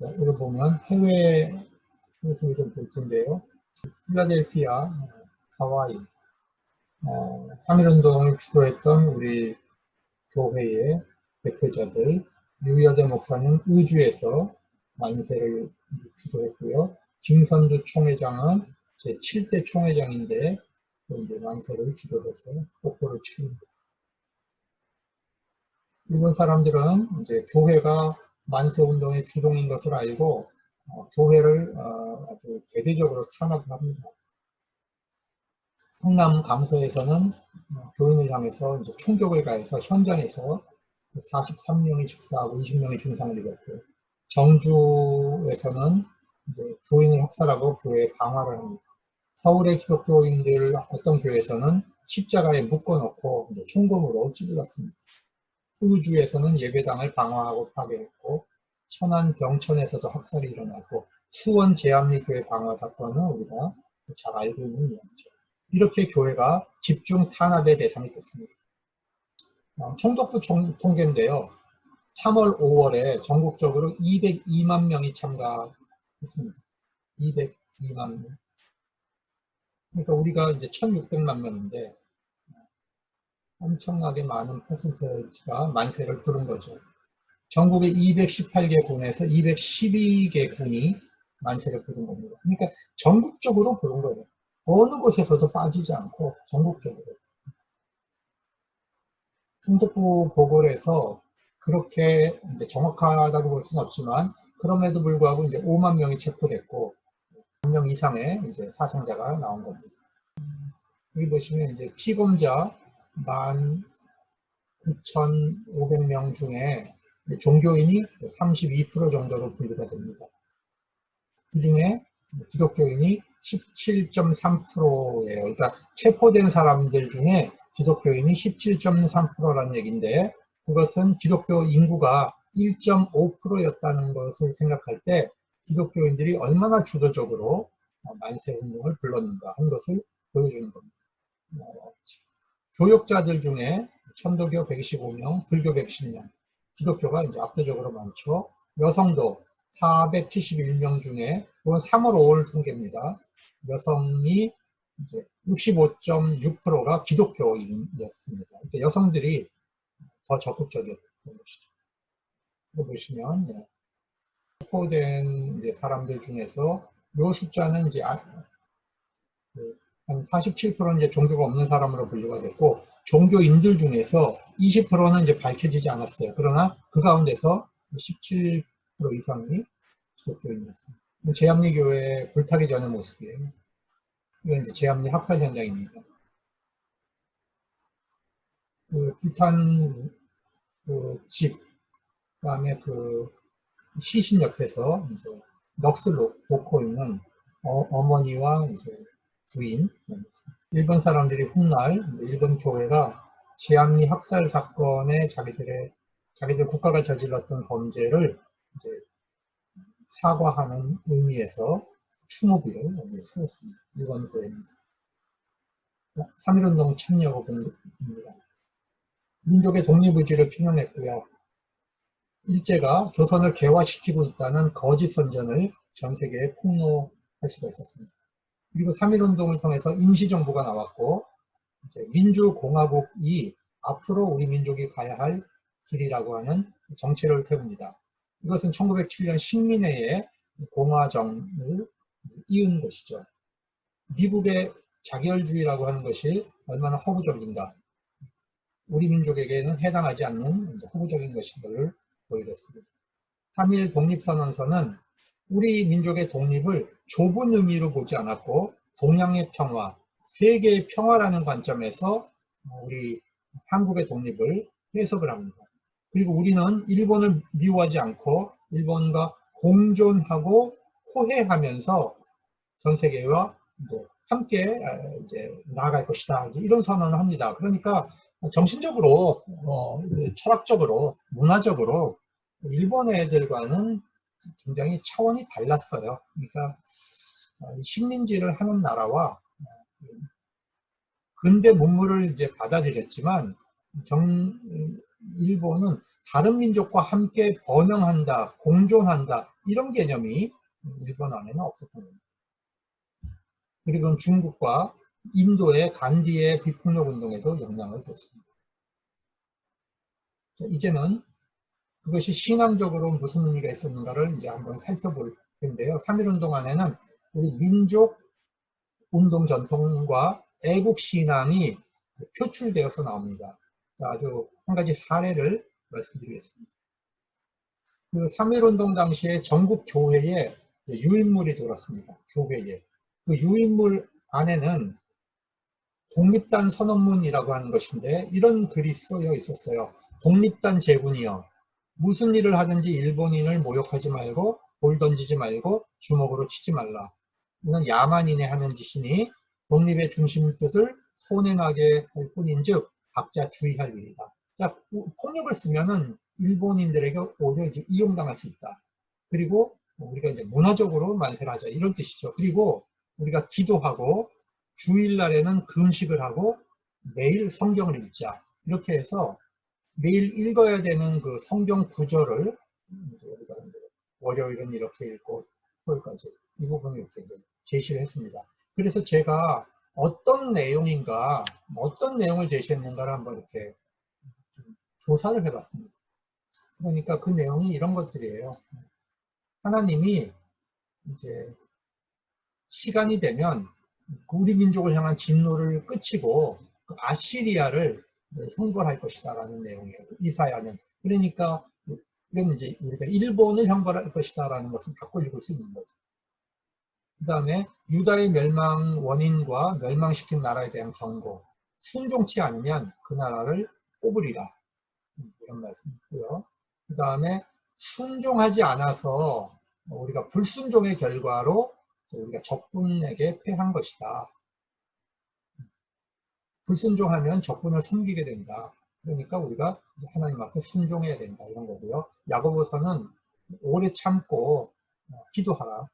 이걸 보면 해외 모습을 좀 볼 텐데요. 필라델피아, 하와이, 3.1운동을 주도했던 우리 교회의 대표자들, 유여대 목사는 의주에서 만세를 주도했고요. 김선두 총회장은 제 7대 총회장인데 이제 만세를 주도해서 폭포를 치릅니다. 일본 사람들은 이제 교회가 만세 운동의 주동인 것을 알고 교회를 아주 대대적으로 탄압을 합니다. 성남 강서에서는 교인을 향해서 이제 총격을 가해서 현장에서 43명이 즉사하고 20명이 중상을 입었고요. 정주에서는 이제 교인을 학살하고 교회 방화를 합니다. 서울의 기독교인들 어떤 교회에서는 십자가에 묶어놓고 이제 총검으로 찔렀습니다. 호주에서는 예배당을 방화하고 파괴했고, 천안 병천에서도 학살이 일어나고, 수원 제암리 교회 방화 사건은 우리가 잘 알고 있는 이야기죠. 이렇게 교회가 집중 탄압의 대상이 됐습니다. 총독부 통계인데요. 3월, 5월에 전국적으로 202만 명이 참가했습니다. 202만 명. 그러니까 우리가 이제 1600만 명인데 엄청나게 많은 퍼센트가 만세를 부른 거죠. 전국의 218개 군에서 212개 군이 만세를 부른 겁니다. 그러니까 전국적으로 부른 거예요. 어느 곳에서도 빠지지 않고 전국적으로. 총독부 보고에서 그렇게 이제 정확하다고 볼 수는 없지만 그럼에도 불구하고 이제 5만 명이 체포됐고 1명 이상의 이제 사상자가 나온 겁니다. 여기 보시면 이제 피검자 19,500명 중에 종교인이 32% 정도로 분류가 됩니다. 그 중에 기독교인이 17.3%예요. 그러니까 체포된 사람들 중에 기독교인이 17.3%라는 얘기인데 그것은 기독교 인구가 1.5%였다는 것을 생각할 때 기독교인들이 얼마나 주도적으로 만세 운동을 불렀는가 하는 것을 보여주는 겁니다. 교역자들 중에 천도교 125명, 불교 110명, 기독교가 이제 압도적으로 많죠. 여성도 471명 중에, 이건 3월 5월 통계입니다. 여성이 이제 65.6%가 기독교인이었습니다. 그러니까 여성들이 더 적극적이었던 것이죠. 이거 보시면, 체포된 이제 사람들 중에서 이 숫자는 이제 한 47%는 이제 종교가 없는 사람으로 분류가 됐고, 종교인들 중에서 20%는 이제 밝혀지지 않았어요. 그러나 그 가운데서 17% 이상이 기독교인이었습니다. 제암리 교회 불타기 전의 모습이에요. 이건 이제 제암리 학살 현장입니다. 그 불탄 그 집, 그 다음에 그 시신 옆에서 이제 넋을 놓고 있는 어머니와 이제 부인, 일본 사람들이 훗날 일본 교회가 제암리 학살 사건에 자기들 국가가 저질렀던 범죄를 이제 사과하는 의미에서 추모비를 여기에 세웠습니다. 일본 교회입니다. 3.1운동 참여국입니다. 민족의 독립의지를 표명했고요. 일제가 조선을 개화시키고 있다는 거짓 선전을 전 세계에 폭로할 수가 있었습니다. 그리고 3.1운동을 통해서 임시정부가 나왔고 이제 민주공화국이 앞으로 우리 민족이 가야 할 길이라고 하는 정체를 세웁니다. 이것은 1907년 식민회의 공화정을 이은 것이죠. 미국의 자결주의라고 하는 것이 얼마나 허구적인가, 우리 민족에게는 해당하지 않는 허구적인 것인가를 보여줬습니다. 3.1 독립선언서는 우리 민족의 독립을 좁은 의미로 보지 않았고 동양의 평화, 세계의 평화라는 관점에서 우리 한국의 독립을 해석을 합니다. 그리고 우리는 일본을 미워하지 않고 일본과 공존하고 호혜하면서 전 세계와 이제 함께 이제 나아갈 것이다. 이제 이런 선언을 합니다. 그러니까 정신적으로, 철학적으로, 문화적으로 일본 애들과는 굉장히 차원이 달랐어요. 그러니까 식민지를 하는 나라와 근대 문물을 이제 받아들였지만 일본은 다른 민족과 함께 번영한다, 공존한다 이런 개념이 일본 안에는 없었던 겁니다. 그리고 중국과 인도의 간디의 비폭력 운동에도 영향을 줬습니다. 자, 이제는 그것이 신앙적으로 무슨 의미가 있었는가를 이제 한번 살펴볼 텐데요. 3.1운동 안에는 우리 민족 운동 전통과 애국 신앙이 표출되어서 나옵니다. 아주 한 가지 사례를 말씀드리겠습니다. 그 3.1운동 당시에 전국 교회에 유인물이 돌았습니다. 교회에. 그 유인물 안에는 독립단 선언문이라고 하는 것인데 이런 글이 쓰여 있었어요. 독립단 제군이여 무슨 일을 하든지 일본인을 모욕하지 말고 돌 던지지 말고 주먹으로 치지 말라. 이는 야만인의 하는 짓이니 독립의 중심 뜻을 손해나게 할 뿐인즉 각자 주의할 일이다. 자, 폭력을 쓰면은 일본인들에게 오히려 이제 이용당할 수 있다. 그리고 우리가 이제 문화적으로 만세를 하자 이런 뜻이죠. 그리고 우리가 기도하고 주일날에는 금식을 하고 매일 성경을 읽자. 이렇게 해서 매일 읽어야 되는 그 성경 구절을 우리가 월요일은 이렇게 읽고 토요일까지 이 부분을 이렇게 이제 제시를 했습니다. 그래서 제가 어떤 내용인가, 어떤 내용을 제시했는가를 한번 이렇게 좀 조사를 해봤습니다. 그러니까 그 내용이 이런 것들이에요. 하나님이 이제 시간이 되면 우리 민족을 향한 진노를 끝이고 그 아시리아를 형벌할 것이다 라는 내용이에요. 이사야는. 그러니까 이건 이제 우리가 일본을 형벌할 것이다 라는 것을 바꿔 읽을 수 있는 거죠. 그 다음에 유다의 멸망 원인과 멸망시킨 나라에 대한 경고. 순종치 않으면 그 나라를 뽑으리라. 이런 말씀이 있고요. 그 다음에 순종하지 않아서 우리가 불순종의 결과로 우리가 적군에게 패한 것이다. 불순종하면 적군을 섬기게 된다. 그러니까 우리가 하나님 앞에 순종해야 된다. 이런 거고요. 야고보서는 오래 참고 기도하라.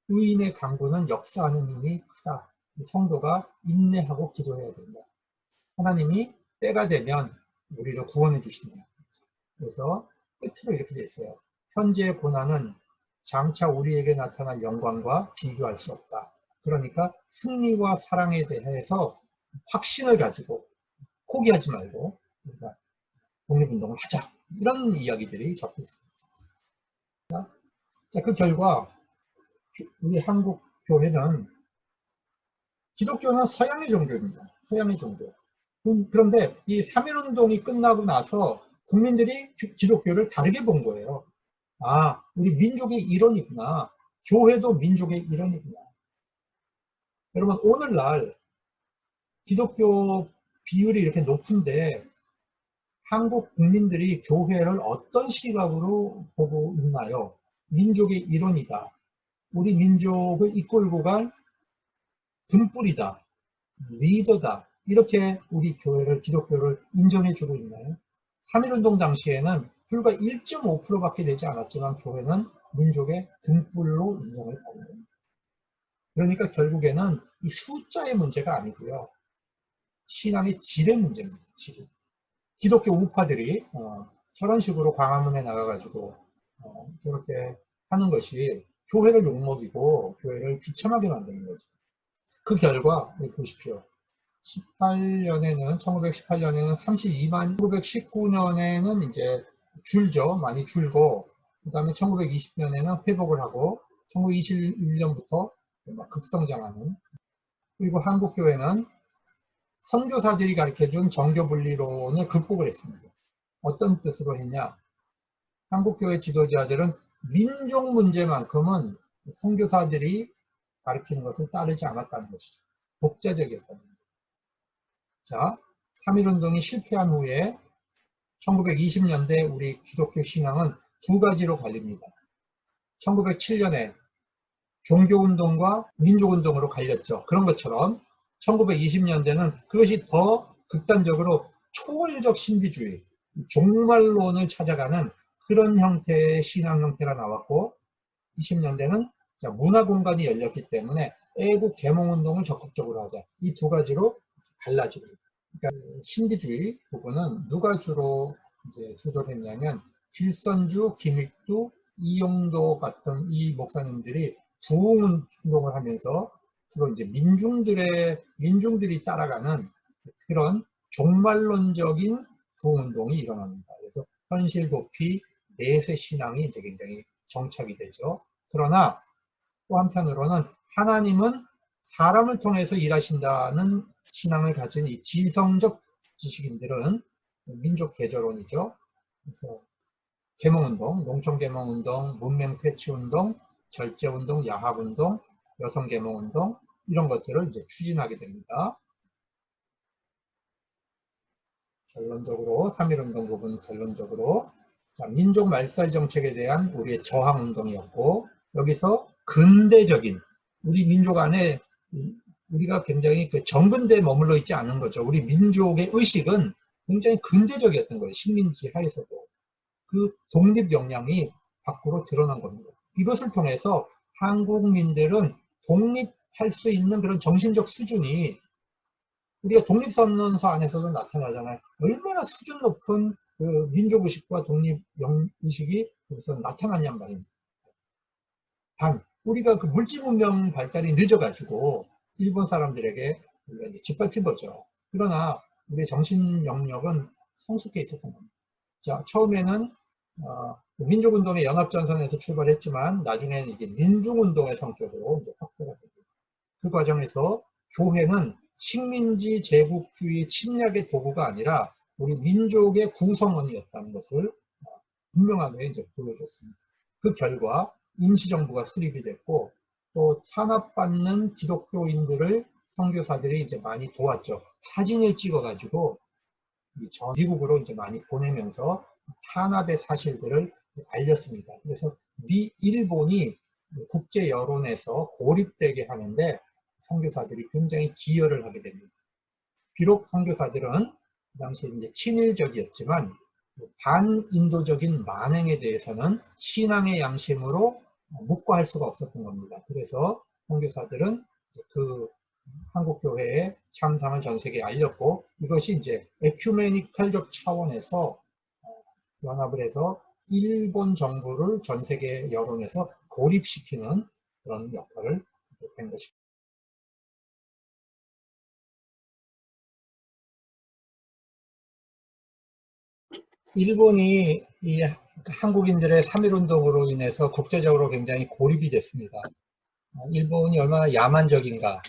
의인의 강구는 역사하는 힘이 크다. 성도가 인내하고 기도해야 된다. 하나님이 때가 되면 우리를 구원해 주신다. 그래서 끝으로 이렇게 되어 있어요. 현재의 고난은 장차 우리에게 나타날 영광과 비교할 수 없다. 그러니까 승리와 사랑에 대해서 확신을 가지고 포기하지 말고 우리가 독립운동을 하자. 이런 이야기들이 적혀 있습니다. 자, 그 결과 우리 한국 교회는 기독교는 서양의 종교입니다. 서양의 종교. 그런데 이 3.1운동이 끝나고 나서 국민들이 기독교를 다르게 본 거예요. 아, 우리 민족의 일원이구나. 교회도 민족의 일원이구나. 여러분, 오늘날 기독교 비율이 이렇게 높은데 한국 국민들이 교회를 어떤 시각으로 보고 있나요? 민족의 일원이다. 우리 민족을 이끌고 갈 등불이다. 리더다. 이렇게 우리 교회를, 기독교를 인정해주고 있나요? 3.1운동 당시에는 불과 1.5%밖에 되지 않았지만 교회는 민족의 등불로 인정을 받는 겁니다. 그러니까 결국에는 이 숫자의 문제가 아니고요. 신앙의 질의 문제입니다. 질. 기독교 우파들이 저런 식으로 광화문에 나가가지고 그렇게 하는 것이 교회를 욕먹이고 교회를 비참하게 만드는 거죠. 그 결과 보십시오. 1918년에는 32만, 1919년에는 이제 줄죠. 많이 줄고, 그 다음에 1920년에는 회복을 하고, 1921년부터 막 급성장하는. 그리고 한국교회는 선교사들이 가르쳐준 정교분리론을 극복을 했습니다. 어떤 뜻으로 했냐? 한국교회 지도자들은 민족 문제만큼은 선교사들이 가르치는 것을 따르지 않았다는 것이죠. 독자적이었다는 것이죠. 자, 3.1운동이 실패한 후에 1920년대 우리 기독교 신앙은 두 가지로 갈립니다. 1907년에 종교운동과 민족운동으로 갈렸죠. 그런 것처럼 1920년대는 그것이 더 극단적으로 초월적 신비주의, 종말론을 찾아가는 그런 형태의 신앙 형태가 나왔고 20년대는 문화공간이 열렸기 때문에 애국 계몽운동을 적극적으로 하자. 이 두 가지로 갈라지고 있습니다. 그러니까 신비주의 부분은 누가 주로 이제 주도를 했냐면 길선주, 김익두, 이용도 같은 이 목사님들이 부흥운동을 하면서 주로 이제 민중들이 따라가는 그런 종말론적인 부흥운동이 일어납니다. 그래서 현실 도피, 내세 신앙이 이제 굉장히 정착이 되죠. 그러나 또 한편으로는 하나님은 사람을 통해서 일하신다는 신앙을 가진 이 지성적 지식인들은 민족 개조론이죠. 그래서 계몽운동, 농촌계몽운동, 문맹퇴치운동, 절제운동, 야합운동, 여성계몽운동 이런 것들을 이제 추진하게 됩니다. 결론적으로 3.1운동 부분 결론적으로 자, 민족 말살 정책에 대한 우리의 저항 운동이었고 여기서 근대적인 우리 민족 안에 우리가 굉장히 그 정근대에 머물러 있지 않은 거죠. 우리 민족의 의식은 굉장히 근대적이었던 거예요. 식민지 하에서도. 그 독립 역량이 밖으로 드러난 겁니다. 이것을 통해서 한국민들은 독립할 수 있는 그런 정신적 수준이 우리가 독립선언서 안에서도 나타나잖아요. 얼마나 수준 높은 그 민족의식과 독립의식이 여기서 나타났냔 말입니다. 단, 우리가 그 물질문명 발달이 늦어가지고 일본 사람들에게 우리가 짓밟힌 거죠. 그러나 우리의 정신 영역은 성숙해 있었던 겁니다. 자, 처음에는 민족운동의 연합전선에서 출발했지만 나중에는 이게 민중운동의 성격으로 이제 확대가 됩니다. 그 과정에서 교회는 식민지 제국주의 침략의 도구가 아니라 우리 민족의 구성원이었다는 것을 분명하게 이제 보여줬습니다. 그 결과 임시정부가 수립이 됐고 또 탄압받는 기독교인들을 선교사들이 이제 많이 도왔죠. 사진을 찍어가지고 미국으로 이제 많이 보내면서 탄압의 사실들을 알렸습니다. 그래서 일본이 국제 여론에서 고립되게 하는데 선교사들이 굉장히 기여를 하게 됩니다. 비록 선교사들은 그 당시에 이제 친일적이었지만 반인도적인 만행에 대해서는 신앙의 양심으로 묵과할 수가 없었던 겁니다. 그래서 선교사들은 그 한국교회의 참상을 전 세계에 알렸고 이것이 이제 에큐메니컬적 차원에서 연합을 해서 일본 정부를 전 세계 여론에서 고립시키는 그런 역할을 한 것입니다. 일본이 이 한국인들의 3.1운동으로 인해서 국제적으로 굉장히 고립이 됐습니다. 일본이 얼마나 야만적인가,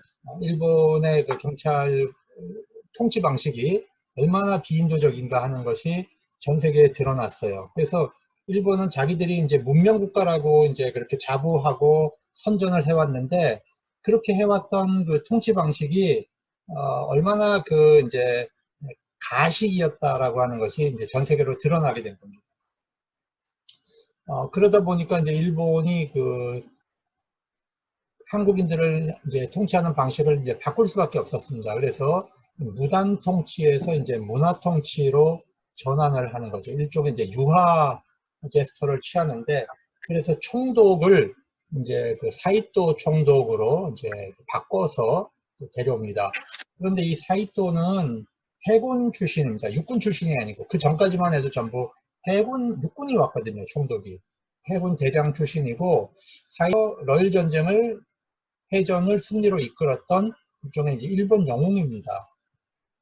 일본의 그 경찰 통치 방식이 얼마나 비인도적인가 하는 것이 전 세계에 드러났어요. 그래서 일본은 자기들이 이제 문명 국가라고 이제 그렇게 자부하고 선전을 해왔는데 그렇게 해왔던 그 통치 방식이 얼마나 그 이제 가식이었다라고 하는 것이 이제 전 세계로 드러나게 된 겁니다. 그러다 보니까 이제 일본이 그 한국인들을 이제 통치하는 방식을 이제 바꿀 수밖에 없었습니다. 그래서 무단 통치에서 이제 문화 통치로 전환을 하는 거죠. 일종의 이제 유화 제스처를 취하는데, 그래서 총독을 이제 그 사이토 총독으로 이제 바꿔서 데려옵니다. 그런데 이 사이토는 해군 출신입니다. 육군 출신이 아니고, 그 전까지만 해도 전부 육군이 왔거든요, 총독이. 해군 대장 출신이고, 러일 전쟁을 해전을 승리로 이끌었던 일종의 이제 일본 영웅입니다.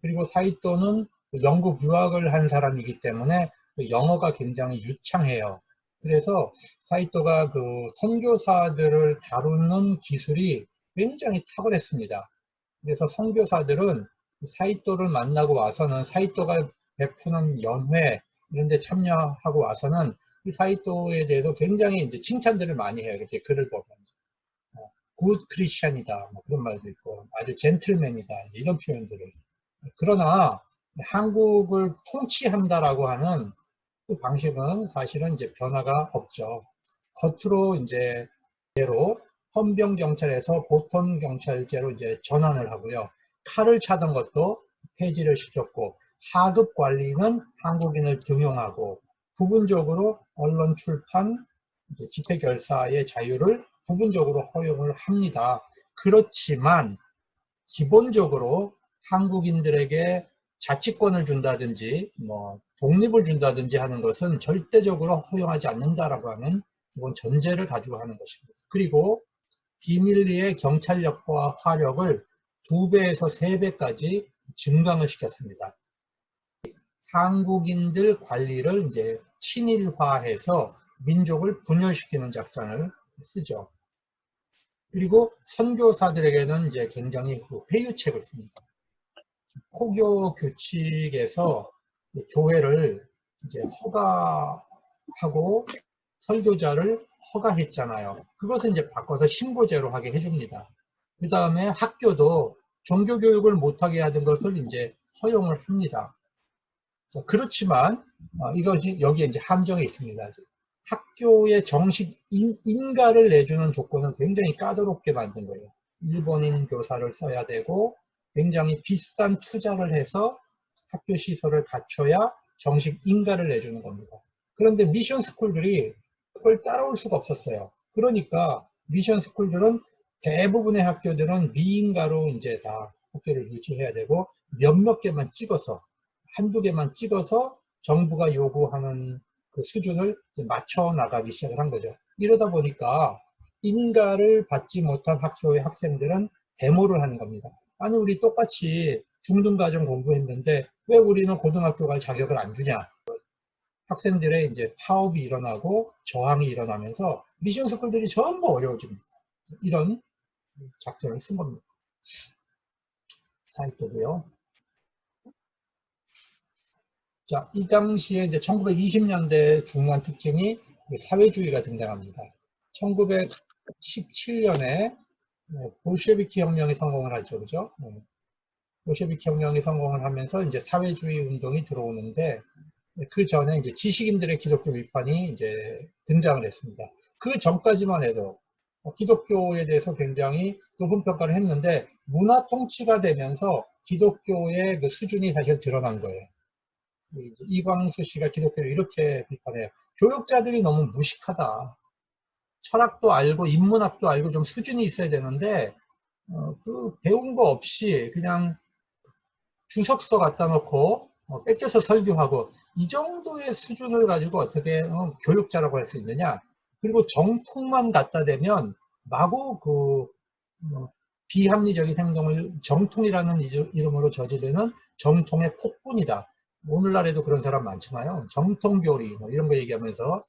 그리고 사이토는 영국 유학을 한 사람이기 때문에 영어가 굉장히 유창해요. 그래서 사이토가 그 선교사들을 다루는 기술이 굉장히 탁월했습니다. 그래서 선교사들은 사이토를 만나고 와서는 사이토가 베푸는 연회 이런 데 참여하고 와서는 이 사이토에 대해서 굉장히 이제 칭찬들을 많이 해요. 이렇게 글을 보면. 굿 크리스찬이다 뭐 그런 말도 있고 아주 젠틀맨이다 이런 표현들을. 그러나 한국을 통치한다라고 하는 그 방식은 사실은 이제 변화가 없죠. 겉으로 이제 헌병 경찰에서 보통 경찰제로 이제 전환을 하고요. 칼을 차던 것도 폐지를 시켰고 하급 관리는 한국인을 등용하고 부분적으로 언론 출판, 이제 집회 결사의 자유를 부분적으로 허용을 합니다. 그렇지만 기본적으로 한국인들에게 자치권을 준다든지 뭐 독립을 준다든지 하는 것은 절대적으로 허용하지 않는다라고 하는 기본 전제를 가지고 하는 것입니다. 그리고 비밀리에 경찰력과 화력을 2배에서 3배까지 증강을 시켰습니다. 한국인들 관리를 이제 친일화해서 민족을 분열시키는 작전을 쓰죠. 그리고 선교사들에게는 이제 굉장히 회유책을 씁니다. 포교 규칙에서 교회를 이제 허가하고 설교자를 허가했잖아요. 그것을 이제 바꿔서 신고제로 하게 해줍니다. 그 다음에 학교도 종교교육을 못하게 하던 것을 이제 허용을 합니다. 자, 그렇지만 이것이 여기에 이제 함정이 있습니다. 학교에 정식 인가를 내주는 조건은 굉장히 까다롭게 만든 거예요. 일본인 교사를 써야 되고 굉장히 비싼 투자를 해서 학교 시설을 갖춰야 정식 인가를 내주는 겁니다. 그런데 미션 스쿨들이 그걸 따라올 수가 없었어요. 그러니까 미션 스쿨들은 대부분의 학교들은 미인가로 이제 다 학교를 유지해야 되고 몇몇 개만 찍어서 한두 개만 찍어서 정부가 요구하는 그 수준을 맞춰 나가기 시작을 한 거죠. 이러다 보니까 인가를 받지 못한 학교의 학생들은 데모를 하는 겁니다. 아니 우리 똑같이 중등과정 공부했는데 왜 우리는 고등학교 갈 자격을 안 주냐. 학생들의 이제 파업이 일어나고 저항이 일어나면서 미션 스쿨들이 전부 어려워집니다. 이런 작전을 쓴 겁니다. 사이토고요. 자, 이 당시에 이제 1920년대 중요한 특징이 사회주의가 등장합니다. 1917년에 볼셰비키 혁명이 성공을 하죠, 그죠? 볼셰비키 혁명이 성공을 하면서 이제 사회주의 운동이 들어오는데 그 전에 이제 지식인들의 기독교 비판이 이제 등장을 했습니다. 그 전까지만 해도 기독교에 대해서 굉장히 높은 평가를 했는데 문화 통치가 되면서 기독교의 그 수준이 사실 드러난 거예요. 이광수 씨가 기독교를 이렇게 비판해요. 교육자들이 너무 무식하다. 철학도 알고 인문학도 알고 좀 수준이 있어야 되는데 그 배운 거 없이 그냥 주석서 갖다 놓고 뺏겨서 설교하고 이 정도의 수준을 가지고 어떻게 교육자라고 할 수 있느냐. 그리고 정통만 갖다 대면 마구 그 비합리적인 행동을 정통이라는 이름으로 저지르는 정통의 폭군이다. 오늘날에도 그런 사람 많잖아요. 정통교리 뭐 이런 거 얘기하면서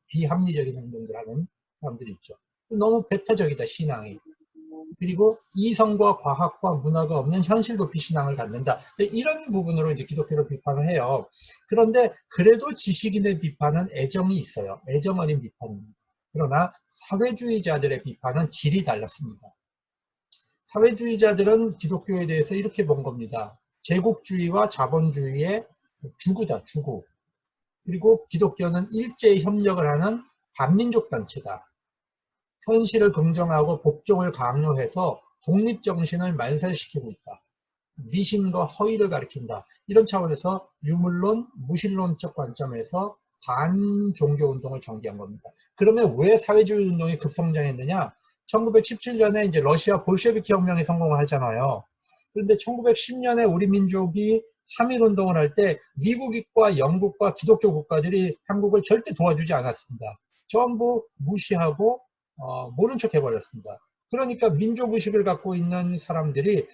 비합리적인 행동들 하는 사람들이 있죠. 너무 배타적이다 신앙이. 그리고 이성과 과학과 문화가 없는 현실 도피 신앙을 갖는다. 이런 부분으로 이제 기독교를 비판을 해요. 그런데 그래도 지식인의 비판은 애정이 있어요. 애정 어린 비판입니다. 그러나 사회주의자들의 비판은 질이 달랐습니다. 사회주의자들은 기독교에 대해서 이렇게 본 겁니다. 제국주의와 자본주의의 주구다, 주구. 그리고 기독교는 일제히 협력을 하는 반민족 단체다. 현실을 긍정하고 복종을 강요해서 독립정신을 말살시키고 있다. 미신과 허위를 가리킨다. 이런 차원에서 유물론, 무신론적 관점에서 반종교운동을 전개한 겁니다. 그러면 왜 사회주의 운동이 급성장했느냐? 1917년에 이제 러시아 볼셰비키 혁명이 성공을 하잖아요. 그런데 1910년에 우리 민족이 3.1운동을 할 때 미국과 영국과 기독교 국가들이 한국을 절대 도와주지 않았습니다. 전부 무시하고 모른 척 해버렸습니다. 그러니까 민족의식을 갖고 있는 사람들이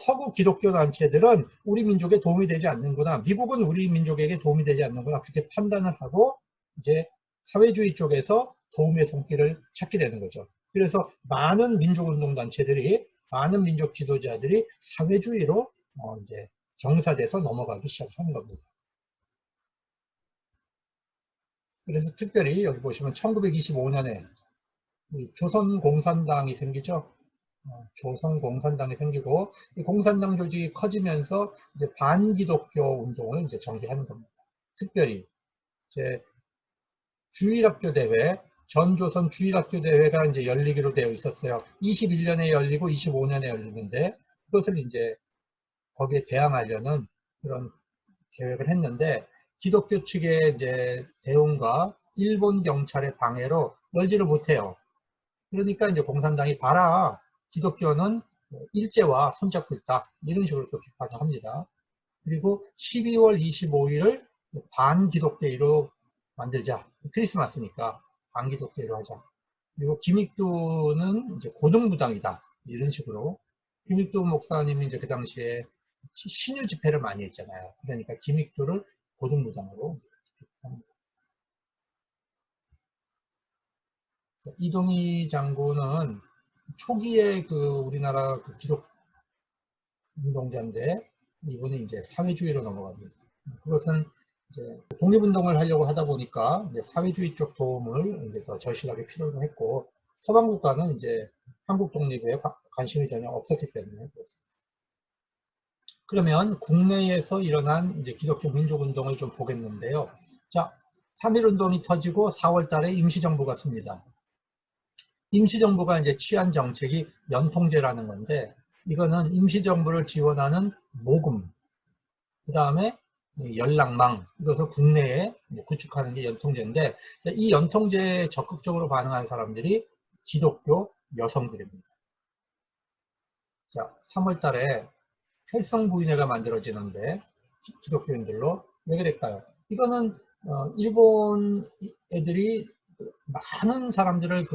서구 기독교 단체들은 우리 민족에 도움이 되지 않는구나. 미국은 우리 민족에게 도움이 되지 않는구나. 그렇게 판단을 하고 이제 사회주의 쪽에서 도움의 손길을 찾게 되는 거죠. 그래서 많은 민족운동단체들이 많은 민족 지도자들이 사회주의로 이제 정사돼서 넘어가기 시작하는 겁니다. 그래서 특별히 여기 보시면 1925년에 조선공산당이 생기죠. 조선공산당이 생기고 이 공산당 조직이 커지면서 이제 반기독교 운동을 이제 전개하는 겁니다. 특별히 이제 주일학교 대회, 전조선 주일학교 대회가 이제 열리기로 되어 있었어요. 21년에 열리고 25년에 열리는데 그것을 이제 거기에 대항하려는 그런 계획을 했는데 기독교 측의 이제 대응과 일본 경찰의 방해로 열지를 못해요. 그러니까 이제 공산당이 봐라. 기독교는 일제와 손잡고 있다. 이런 식으로 또 비판을 합니다. 그리고 12월 25일을 반기독대회로 만들자. 크리스마스니까 반기독대회로 하자. 그리고 김익두는 이제 고등부당이다. 이런 식으로. 김익두 목사님이 이제 그 당시에 신유 집회를 많이 했잖아요. 그러니까 김익두를 고등부당으로 비판합니다. 이동희 장군은 초기에 그 우리나라 그 기독 운동자인데 이분이 이제 사회주의로 넘어갑니다. 그것은 이제 독립운동을 하려고 하다 보니까 이제 사회주의 쪽 도움을 이제 더 절실하게 필요로 했고 서방 국가는 이제 한국 독립에 관심이 전혀 없었기 때문에 그렇습니다. 그러면 국내에서 일어난 이제 기독교 민족운동을 좀 보겠는데요. 자, 3.1운동이 터지고 4월 달에 임시정부가 섭니다. 임시정부가 이제 취한 정책이 연통제라는 건데, 이거는 임시정부를 지원하는 모금, 그 다음에 연락망, 이것을 국내에 구축하는 게 연통제인데, 이 연통제에 적극적으로 반응한 사람들이 기독교 여성들입니다. 자, 3월 달에 혈성부인회가 만들어지는데, 기독교인들로 왜 그랬을까요? 이거는 일본 애들이 많은 사람들을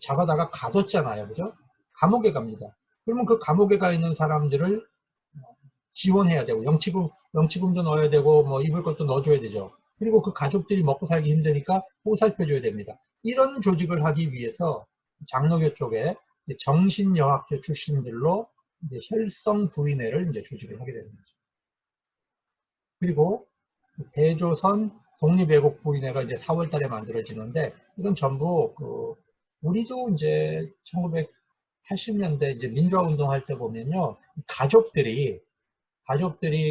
잡아다가 가뒀잖아요. 그죠? 감옥에 갑니다. 그러면 그 감옥에 가 있는 사람들을 지원해야 되고, 영치금도 넣어야 되고, 뭐 입을 것도 넣어줘야 되죠. 그리고 그 가족들이 먹고 살기 힘드니까 보살펴줘야 됩니다. 이런 조직을 하기 위해서 장로교 쪽에 정신여학교 출신들로 이제 혈성부인회를 이제 조직을 하게 되는 거죠. 그리고 대조선 독립애국부인회가 이제 4월 달에 만들어지는데, 이건 전부 우리도 이제 1980년대 이제 민주화 운동할 때 보면요, 가족들이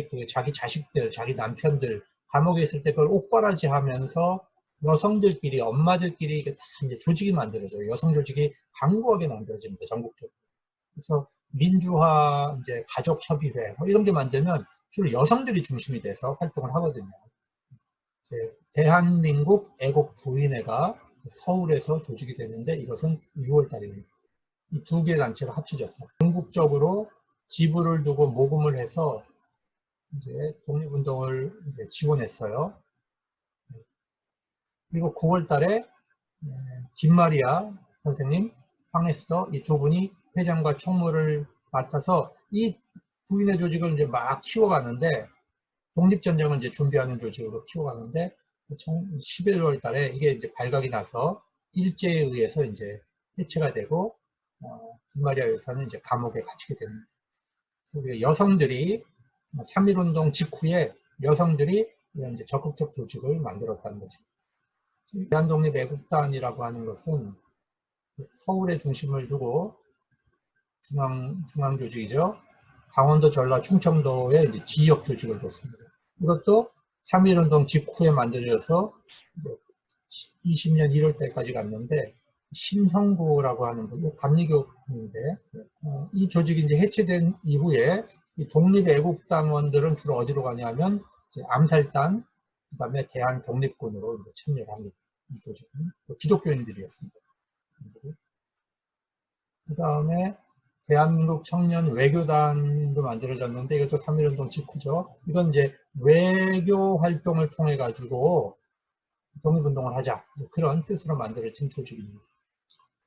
그 자기 자식들, 자기 남편들 감옥에 있을 때 그걸 옥바라지 하면서 여성들끼리, 엄마들끼리 다 이제 조직이 만들어져요. 여성 조직이 광고하게 만들어집니다. 전국적으로. 그래서 민주화, 이제 가족협의회 뭐 이런 게 만들면 주로 여성들이 중심이 돼서 활동을 하거든요. 대한민국 애국부인회가 서울에서 조직이 되는데, 이것은 6월 달입니다. 이 두 개 단체가 합쳐졌어요. 전국적으로 지부를 두고 모금을 해서 이제 독립운동을 이제 지원했어요. 그리고 9월 달에 김마리아 선생님, 황에스더 이 두 분이 회장과 총무를 맡아서 이 부인회 조직을 이제 막 키워가는데, 독립전쟁을 이제 준비하는 조직으로 키워가는데, 11월 달에 이게 이제 발각이 나서 일제에 의해서 이제 해체가 되고, 김마리아 여사는 이제 감옥에 갇히게 됩니다. 그래서 여성들이 3.1운동 직후에 여성들이 이런 이제 적극적 조직을 만들었다는 거죠. 대한독립애국단이라고 하는 것은 서울에 중심을 두고 중앙 조직이죠. 강원도, 전라, 충청도에 이제 지역 조직을 뒀습니다. 이것도 3.1운동 직후에 만들어져서 20년 1월 때까지 갔는데, 신형구라고 하는 분, 감리교인데, 이 조직이 이제 해체된 이후에 이 독립애국당원들은 주로 어디로 가냐면 암살단, 그 다음에 대한독립군으로 참여를 합니다. 이 조직은 기독교인들이었습니다. 그 다음에 대한민국 청년 외교단도 만들어졌는데, 이것도 3.1운동 직후죠. 이건 이제 외교 활동을 통해 가지고 독립운동을 하자, 그런 뜻으로 만들어진 조직입니다.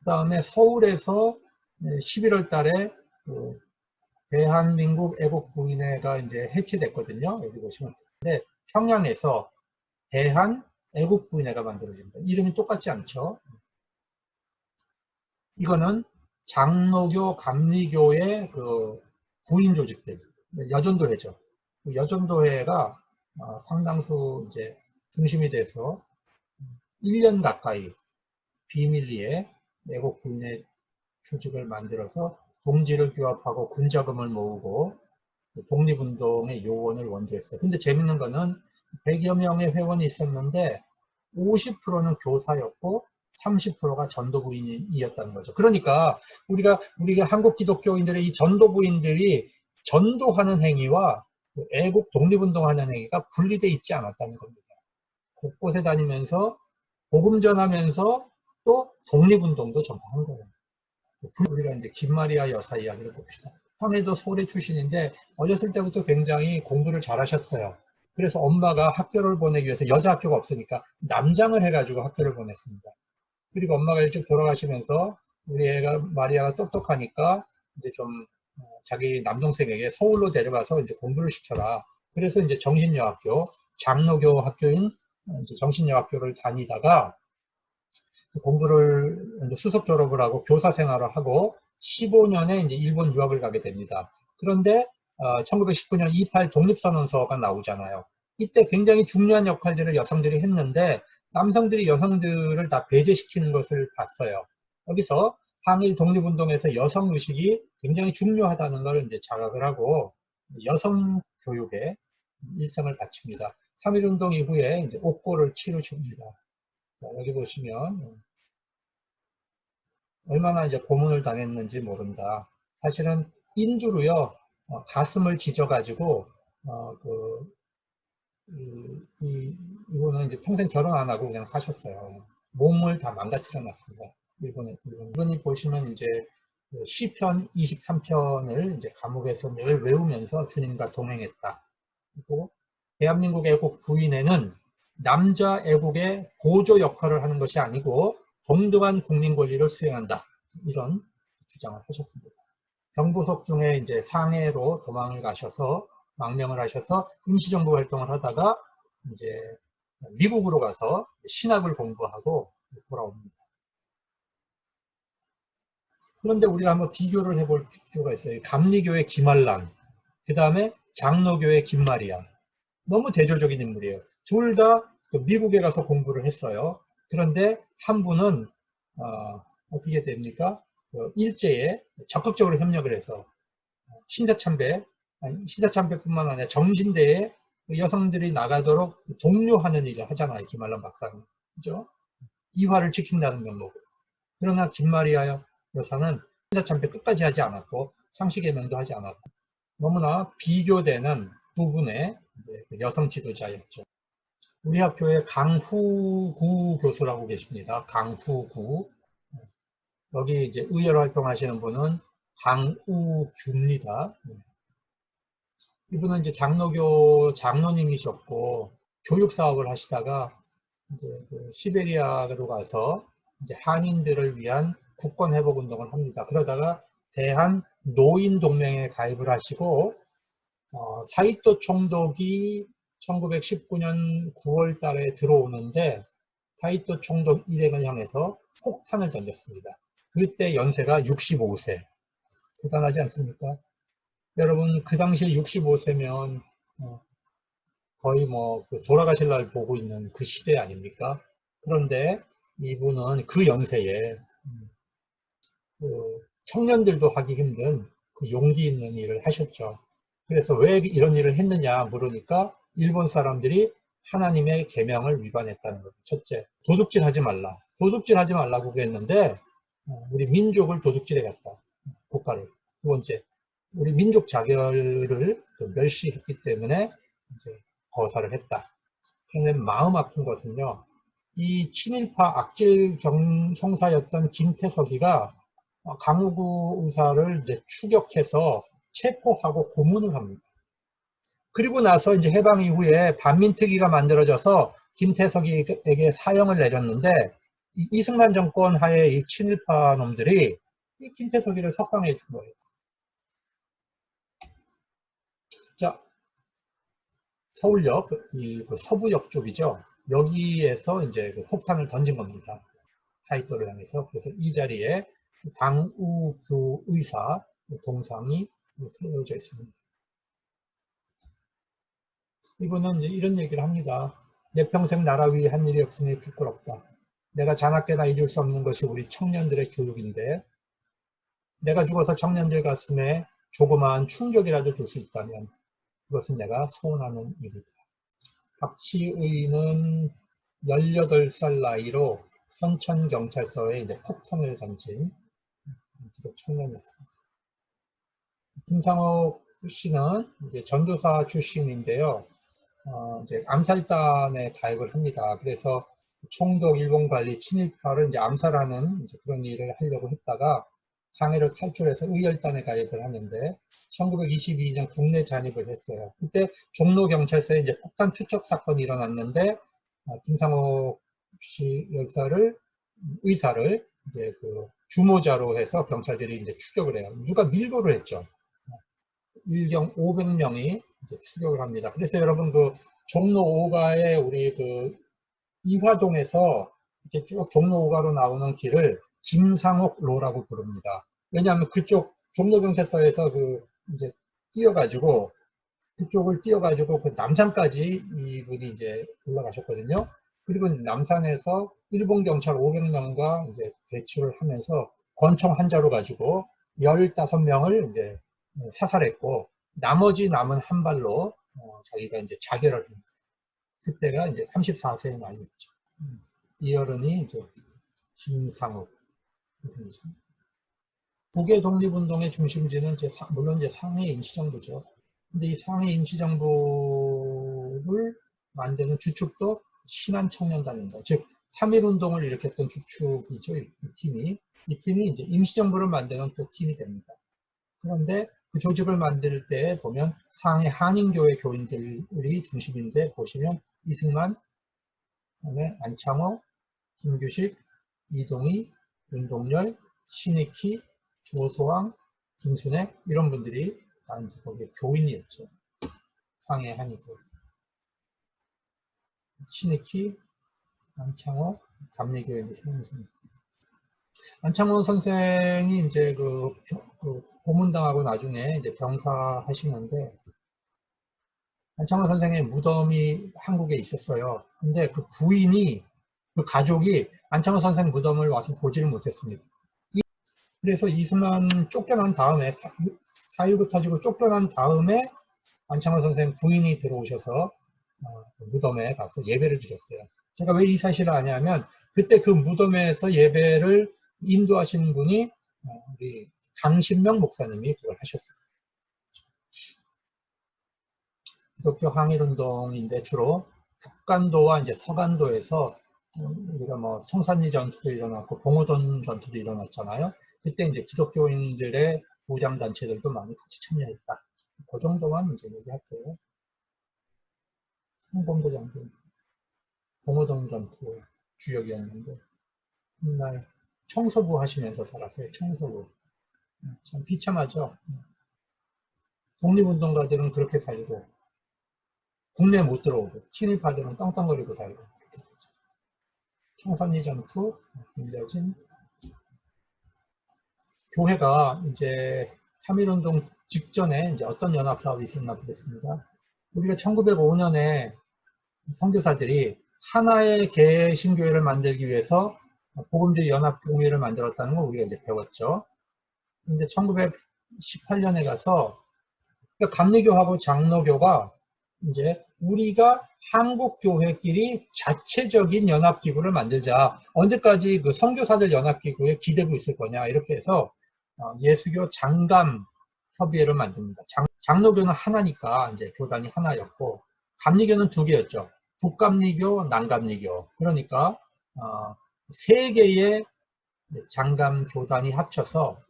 그 다음에 서울에서 11월 달에 대한민국 애국부인회가 이제 해체됐거든요. 여기 보시면. 근데 평양에서 대한애국부인회가 만들어집니다. 이름이 똑같지 않죠? 이거는 장로교, 감리교의 그 부인 조직들, 여전도회죠. 여전도회가 상당수 이제 중심이 돼서 1년 가까이 비밀리에 애국부인회 조직을 만들어서 동지를 규합하고 군자금을 모으고 독립운동의 요원을 원조했어요. 근데 재밌는 거는 100여 명의 회원이 있었는데 50%는 교사였고 30%가 전도부인이었다는 거죠. 그러니까 우리가 한국 기독교인들의 이 전도부인들이 전도하는 행위와 애국 독립운동하는 행위가 분리되어 있지 않았다는 겁니다. 곳곳에 다니면서 복음 전하면서 또 독립운동도 전파한 거예요. 우리가 이제 김마리아 여사 이야기를 봅시다. 황해도 소래 출신인데 어렸을 때부터 굉장히 공부를 잘하셨어요. 그래서 엄마가 학교를 보내기 위해서, 여자 학교가 없으니까 남장을 해가지고 학교를 보냈습니다. 그리고 엄마가 일찍 돌아가시면서 우리 애가 마리아가 똑똑하니까 이제 좀 자기 남동생에게 서울로 데려가서 이제 공부를 시켜라. 그래서 이제 정신여학교, 장로교 학교인 이제 정신여학교를 다니다가 공부를 이제 수석 졸업을 하고 교사 생활을 하고 15년에 이제 일본 유학을 가게 됩니다. 그런데 1919년 28 독립선언서가 나오잖아요. 이때 굉장히 중요한 역할들을 여성들이 했는데 남성들이 여성들을 다 배제시키는 것을 봤어요. 여기서 항일 독립운동에서 여성의식이 굉장히 중요하다는 걸 이제 자각을 하고 여성 교육에 일생을 바칩니다. 3.1운동 이후에 이제 옥고를 치르십니다. 여기 보시면 얼마나 이제 고문을 당했는지 모른다. 사실은 인두로요, 가슴을 찢어가지고, 이분은 이제 평생 결혼 안 하고 그냥 사셨어요. 몸을 다 망가뜨려 놨습니다. 일본이 보시면 이제 시편 23편을 이제 감옥에서 늘 외우면서 주님과 동행했다. 그리고 대한민국 애국 부인회는 남자 애국의 보조 역할을 하는 것이 아니고 동등한 국민 권리를 수행한다. 이런 주장을 하셨습니다. 병보석 중에 이제 상해로 도망을 가셔서 망명을 하셔서 임시정부 활동을 하다가 이제 미국으로 가서 신학을 공부하고 돌아옵니다. 그런데 우리가 한번 비교를 해볼 필요가 있어요. 감리교의 김알란, 그 다음에 장로교의 김마리아. 너무 대조적인 인물이에요. 둘 다 미국에 가서 공부를 했어요. 그런데 한 분은 어떻게 됩니까? 일제에 적극적으로 협력을 해서 신사참배뿐만 아니라 정신대에 여성들이 나가도록 독려하는 일을 하잖아요. 김알란 박사는. 그죠? 이화를 지킨다는 명목으로. 그러나 김마리아 여사는 신사참배 끝까지 하지 않았고 상시개명도 하지 않았고 너무나 비교되는 부분의 여성 지도자였죠. 우리 학교에 강후구 교수라고 계십니다. 강후구. 여기 이제 의회로 활동하시는 분은 강우규입니다. 이분은 이제 장로교 장로님이셨고 교육 사업을 하시다가 이제 시베리아로 가서 이제 한인들을 위한 국권 회복 운동을 합니다. 그러다가 대한 노인 동맹에 가입을 하시고 사이토 총독이 1919년 9월 달에 들어오는데 사이토 총독 일행을 향해서 폭탄을 던졌습니다. 그때 연세가 65세. 대단하지 않습니까? 여러분 그 당시에 65세면 거의 뭐 돌아가실 날 보고 있는 그 시대 아닙니까? 그런데 이분은 그 연세에 청년들도 하기 힘든 그 용기 있는 일을 하셨죠. 그래서 왜 이런 일을 했느냐 물으니까 일본 사람들이 하나님의 계명을 위반했다는 거죠. 첫째, 도둑질 하지 말라. 도둑질 하지 말라고 그랬는데 우리 민족을 도둑질해 갔다. 국가를. 두 번째, 우리 민족 자결을 멸시했기 때문에 이제 거사를 했다. 그런데 마음 아픈 것은요. 이 친일파 악질 형사였던 김태석이가 강우구 의사를 이제 추격해서 체포하고 고문을 합니다. 그리고 나서 이제 해방 이후에 반민특위가 만들어져서 김태석에게 사형을 내렸는데 이승만 정권 하에 이 친일파 놈들이 이 김태석이를 석방해 준 거예요. 자, 서울역, 그 서부역 쪽이죠. 여기에서 이제 그 폭탄을 던진 겁니다. 사이토를 향해서. 그래서 이 자리에 강우규 의사 동상이 세워져 있습니다. 이분은 이제 이런 얘기를 합니다. 내 평생 나라 위에 한 일이 없으니 부끄럽다. 내가 자나깨나 잊을 수 없는 것이 우리 청년들의 교육인데 내가 죽어서 청년들 가슴에 조그마한 충격이라도 줄 수 있다면 그것은 내가 소원하는 일이다. 박치의는 18살 나이로 선천경찰서에 이제 폭탄을 던진 기독 청년이었습니다. 김상옥 씨는 이제 전도사 출신인데요. 이제 암살단에 가입을 합니다. 그래서 총독, 일본 관리, 친일파를 이제 암살하는 이제 그런 일을 하려고 했다가 장애를 탈출해서 의열단에 가입을 하는데 1922년 국내 잔입을 했어요. 그때 종로경찰서에 이제 폭탄 투척 사건이 일어났는데 김상옥 씨 의사를 이제 그 주모자로 해서 경찰들이 이제 추격을 해요. 누가 밀고를 했죠. 일경 500명이 이제 추격을 합니다. 그래서 여러분 그 종로 5가에 우리 그 이화동에서 이렇게 쭉 종로 5가로 나오는 길을 김상옥로라고 부릅니다. 왜냐하면 그쪽 종로경찰서에서 그 이제 그쪽을 뛰어가지고 그 남산까지 이분이 이제 올라가셨거든요. 그리고 남산에서 일본 경찰 500명과 이제 대치를 하면서 권총 한 자루 가지고 15명을 이제 사살했고 나머지 남은 한 발로 자기가 이제 자결을 합니다. 그때가 이제 34세의 나이였죠. 이 어른이 이제 김상욱 선생이죠. 북의 독립운동의 중심지는 물론 이제 상해 임시정부죠. 근데 이 상해 임시정부를 만드는 주축도 신한청년단입니다. 즉 3.1운동을 일으켰던 주축이죠. 이 팀이 이제 임시정부를 만드는 또 팀이 됩니다. 그런데 그 조직을 만들 때 보면 상해 한인교회 교인들이 중심인데 보시면 이승만, 그다음에 안창호, 김규식, 이동희, 윤동열, 신익희, 조소왕, 김순애 이런 분들이 다 이제 거기에 교인이었죠. 상해 한인교회. 신익희, 안창호, 감리교회 선생. 안창호 선생이 이제 그 고문당하고 나중에 이제 병사 하시는데 안창호 선생의 무덤이 한국에 있었어요. 근데 그 부인이 그 가족이 안창호 선생 무덤을 와서 보지를 못했습니다. 그래서 이승만 쫓겨난 다음에 4.19 터지고 쫓겨난 다음에 안창호 선생 부인이 들어오셔서 무덤에 가서 예배를 드렸어요. 제가 왜 이 사실을 아냐면 그때 그 무덤에서 예배를 인도하시는 분이 우리 강신명 목사님이 그걸 하셨어요. 기독교 항일운동인데 주로 북간도와 이제 서간도에서 우리가 뭐 성산리 전투도 일어났고 봉오동 전투도 일어났잖아요. 그때 이제 기독교인들의 무장단체들도 많이 같이 참여했다. 그 정도만 이제 얘기할게요. 성범도 장군, 봉오동 전투의 주역이었는데, 맨날 청소부 하시면서 살았어요. 청소부. 참 비참하죠. 독립운동가들은 그렇게 살고, 국내 못 들어오고, 친일파들은 떵떵거리고 살고. 청산리 전투, 김대진. 교회가 이제 3.1운동 직전에 이제 어떤 연합사업이 있었나 보겠습니다. 우리가 1905년에 선교사들이 하나의 개신교회를 만들기 위해서 복음주의 연합공회를 만들었다는 걸 우리가 이제 배웠죠. 근데 1918년에 가서 감리교하고 장로교가 이제 우리가 한국 교회끼리 자체적인 연합기구를 만들자. 언제까지 그 선교사들 연합기구에 기대고 있을 거냐 이렇게 해서 예수교 장감 협의회를 만듭니다. 장로교는 하나니까 이제 교단이 하나였고 감리교는 두 개였죠. 북감리교, 남감리교. 그러니까 세 개의 장감 교단이 합쳐서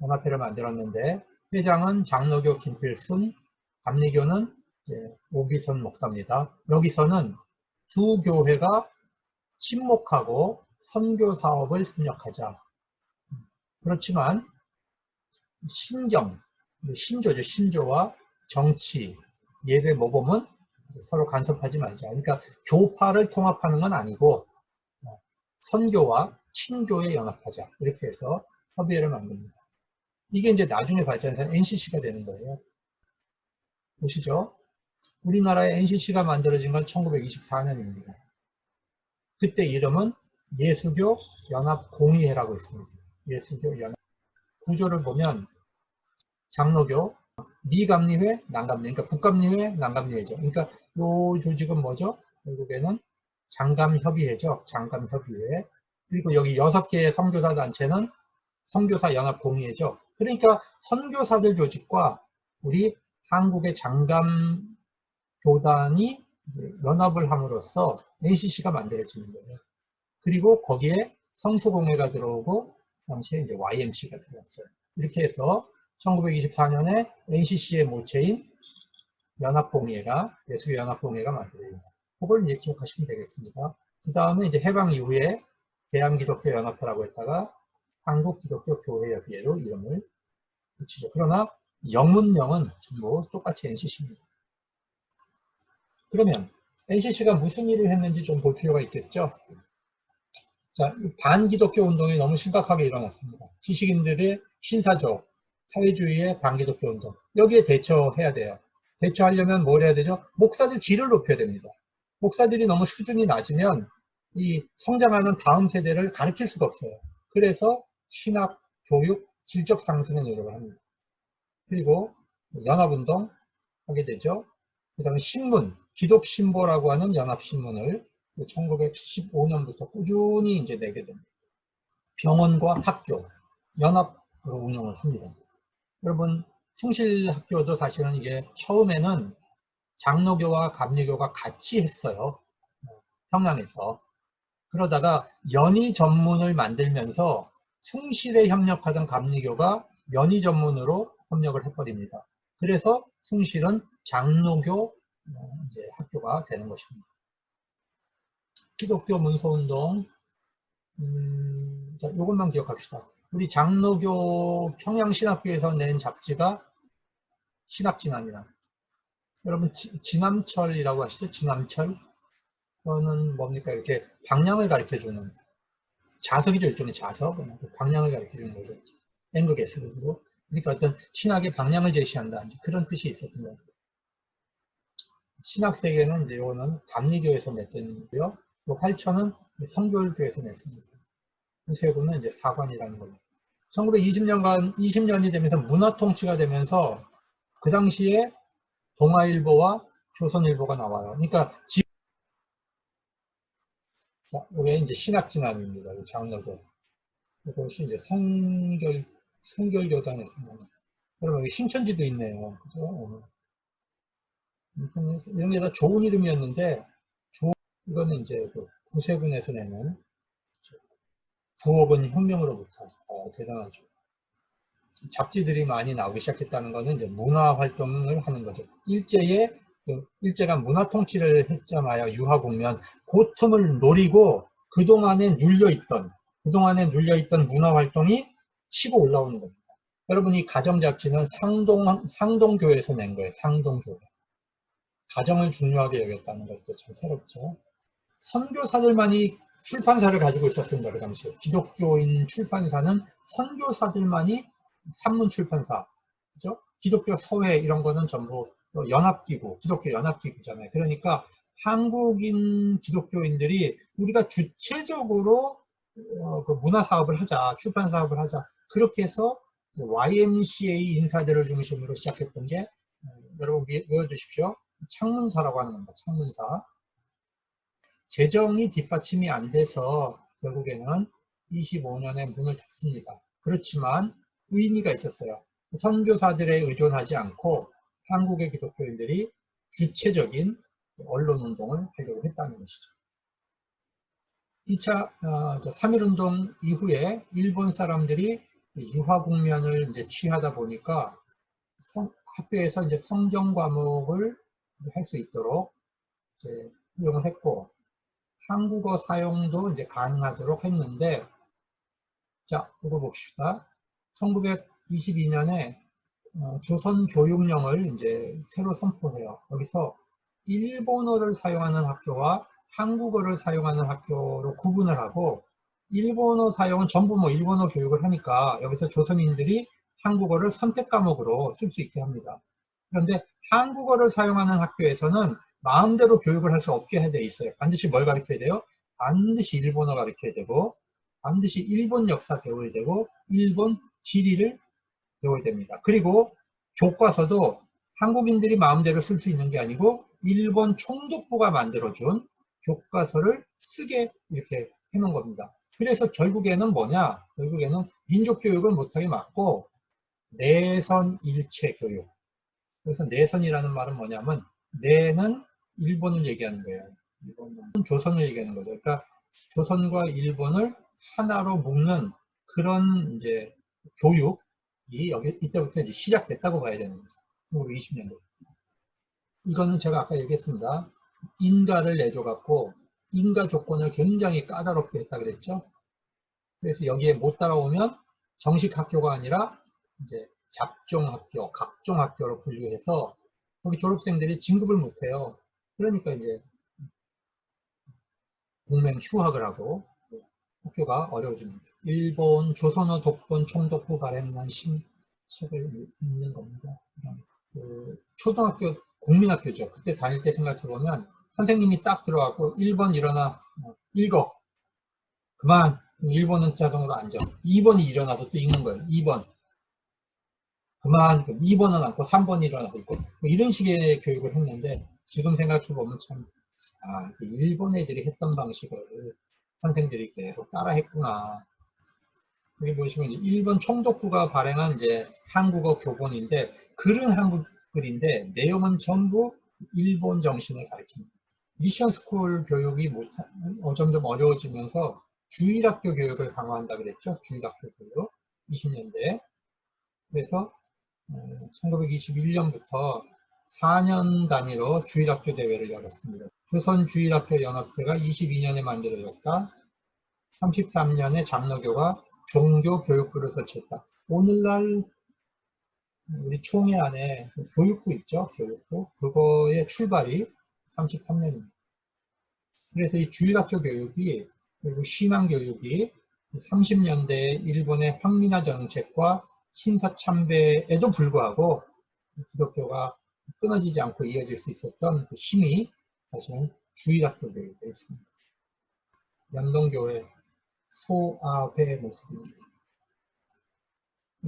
연합회를 만들었는데 회장은 장로교 김필순, 감리교는 오기선 목사입니다. 여기서는 두 교회가 친목하고 선교 사업을 협력하자. 그렇지만 신경, 신조죠. 신조와 정치, 예배 모범은 서로 간섭하지 말자. 그러니까 교파를 통합하는 건 아니고 선교와 친교에 연합하자. 이렇게 해서 협의회를 만듭니다. 이게 이제 나중에 발전해서 NCC가 되는 거예요. 보시죠. 우리나라의 NCC가 만들어진 건 1924년입니다. 그때 이름은 예수교 연합공의회라고 있습니다. 예수교 연합. 구조를 보면 장로교, 미감리회, 남감리회, 그러니까 북감리회, 남감리회죠. 그러니까 이 조직은 뭐죠? 결국에는 장감협의회죠. 장감협의회. 그리고 여기 6개의 선교사 단체는 선교사 연합공의회죠. 그러니까 선교사들 조직과 우리 한국의 장감 교단이 연합을 함으로써 NCC가 만들어지는 거예요. 그리고 거기에 성소공회가 들어오고 당시에 이제 YMC가 들어왔어요. 이렇게 해서 1924년에 NCC의 모체인 연합공회가 예수교 연합공회가 만들어집니다. 그걸 이제 기억하시면 되겠습니다. 그 다음에 이제 해방 이후에 대한기독교연합회라고 했다가 한국기독교교회협의회로 이름을 붙이죠. 그러나 영문명은 전부 똑같이 NCC입니다. 그러면 NCC가 무슨 일을 했는지 좀 볼 필요가 있겠죠. 자, 반기독교 운동이 너무 심각하게 일어났습니다. 지식인들의 신사조, 사회주의의 반기독교 운동. 여기에 대처해야 돼요. 대처하려면 뭘 해야 되죠? 목사들 질을 높여야 됩니다. 목사들이 너무 수준이 낮으면 이 성장하는 다음 세대를 가르칠 수가 없어요. 그래서 신학, 교육, 질적 상승의 노력을 합니다. 그리고 연합운동 하게 되죠. 그 다음에 신문, 기독신보라고 하는 연합신문을 1915년부터 꾸준히 이제 내게 됩니다. 병원과 학교, 연합으로 운영을 합니다. 여러분, 숭실학교도 사실은 이게 처음에는 장로교와 감리교가 같이 했어요. 평양에서. 그러다가 연희 전문을 만들면서 숭실에 협력하던 감리교가 연희 전문으로 협력을 해버립니다. 그래서 숭실은 장로교 이제 학교가 되는 것입니다. 기독교 문서운동, 자, 이것만 기억합시다. 우리 장로교 평양신학교에서 낸 잡지가 신학진암이라. 여러분 진암철이라고 하시죠? 진암철? 그거는 뭡니까? 이렇게 방향을 가르쳐주는 자석이죠. 일종의 자석. 방향을 가르쳐주는 거죠. 앵그게스로. 그러니까 어떤 신학의 방향을 제시한다. 그런 뜻이 있었던 겁니다. 신학세계는 이제 이거는 감리교에서 냈던 거고요. 활천은 성결교에서 냈습니다. 구세군은 이제 사관이라는 거죠. 20년이 되면서 문화통치가 되면서 그 당시에 동아일보와 조선일보가 나와요. 그러니까 자, 이게 이제 신학진암입니다. 장로교. 이것이 이제 성결교단에서 여러분 여기 신천지도 있네요. 그죠? 이런 게 다 좋은 이름이었는데 이거는 이제 그 구세군에서 내는 부업은 혁명으로부터 대단하죠. 잡지들이 많이 나오기 시작했다는 것은 이제 문화 활동을 하는 거죠. 일제가 문화 통치를 했잖아요. 유화국면. 그 틈을 노리고 그동안에 눌려있던 문화 활동이 치고 올라오는 겁니다. 여러분 이 가정 잡지는 상동교에서 낸 거예요. 상동교회. 가정을 중요하게 여겼다는 것도 참 새롭죠. 선교사들만이 출판사를 가지고 있었습니다. 그 당시에. 기독교인 출판사는 선교사들만이 산문 출판사, 그죠? 기독교 서회 이런 거는 전부 연합기구, 기독교 연합기구잖아요. 그러니까 한국인 기독교인들이 우리가 주체적으로 그 문화 사업을 하자, 출판 사업을 하자. 그렇게 해서 YMCA 인사들을 중심으로 시작했던 게 여러분 외워두십시오. 창문사라고 하는 겁니다. 창문사. 재정이 뒷받침이 안 돼서 결국에는 25년에 문을 닫습니다. 그렇지만 의미가 있었어요. 선교사들에 의존하지 않고 한국의 기독교인들이 주체적인 언론운동을 하려고 했다는 것이죠. 2차 3.1운동 이후에 일본 사람들이 유화 국면을 이제 취하다 보니까 학교에서 이제 성경 과목을 할 수 있도록 이제 활용을 했고 한국어 사용도 이제 가능하도록 했는데, 자, 이거 봅시다. 1922년에 조선교육령을 이제 새로 선포해요. 여기서 일본어를 사용하는 학교와 한국어를 사용하는 학교로 구분을 하고, 일본어 사용은 전부 뭐 일본어 교육을 하니까 여기서 조선인들이 한국어를 선택 과목으로 쓸 수 있게 합니다. 그런데 한국어를 사용하는 학교에서는 마음대로 교육을 할 수 없게 돼 있어요. 반드시 뭘 가르쳐야 돼요? 반드시 일본어 가르쳐야 되고, 반드시 일본 역사 배워야 되고, 일본 지리를 배워야 됩니다. 그리고 교과서도 한국인들이 마음대로 쓸 수 있는 게 아니고 일본 총독부가 만들어준 교과서를 쓰게 이렇게 해놓은 겁니다. 그래서 결국에는 뭐냐? 결국에는 민족교육을 못하게 막고 내선일체 교육. 그래서 내선이라는 말은 뭐냐면 내는 일본을 얘기하는 거예요. 일본은 조선을 얘기하는 거죠. 그러니까 조선과 일본을 하나로 묶는 그런 이제 교육이 이때부터 이제 시작됐다고 봐야 되는 거죠. 1920년도. 이거는 제가 아까 얘기했습니다. 인가를 내줘갖고 인가 조건을 굉장히 까다롭게 했다 그랬죠. 그래서 여기에 못 따라오면 정식 학교가 아니라 이제 잡종학교, 각종학교로 분류해서 거기 졸업생들이 진급을 못해요. 그러니까 이제 공맹 휴학을 하고 학교가 어려워집니다. 일본 조선어 독본 총독부 발행한 책을 읽는 겁니다. 초등학교 국민학교죠. 그때 다닐 때 생각해보면 선생님이 딱 들어가고 1번 일어나 읽어. 그만. 1번은 자동으로 앉아. 2번이 일어나서 또 읽는 거예요. 2번. 그만 2번은 않고 3번이 일어나서 있고 뭐 이런 식의 교육을 했는데 지금 생각해보면 참 일본 애들이 했던 방식을 선생들이 계속 따라 했구나. 여기 보시면 이제 일본 총독부가 발행한 이제 한국어 교본인데 글은 한국글인데 내용은 전부 일본 정신을 가리킵니다. 미션 스쿨 교육이 점점 어려워지면서 주일학교 교육을 강화한다 그랬죠. 주일학교 교육 20년대. 그래서 1921년부터 4년 단위로 주일학교 대회를 열었습니다. 조선주일학교연합회가 22년에 만들어졌다. 33년에 장로교가 종교교육부를 설치했다. 오늘날 우리 총회 안에 교육부 있죠? 교육부. 그거의 출발이 33년입니다. 그래서 이 주일학교 교육이 그리고 신앙교육이 30년대 일본의 황민화 정책과 신사참배에도 불구하고 기독교가 끊어지지 않고 이어질 수 있었던 그 힘이 사실은 주일학교 교육에 있습니다. 연동교회 소아회 모습입니다.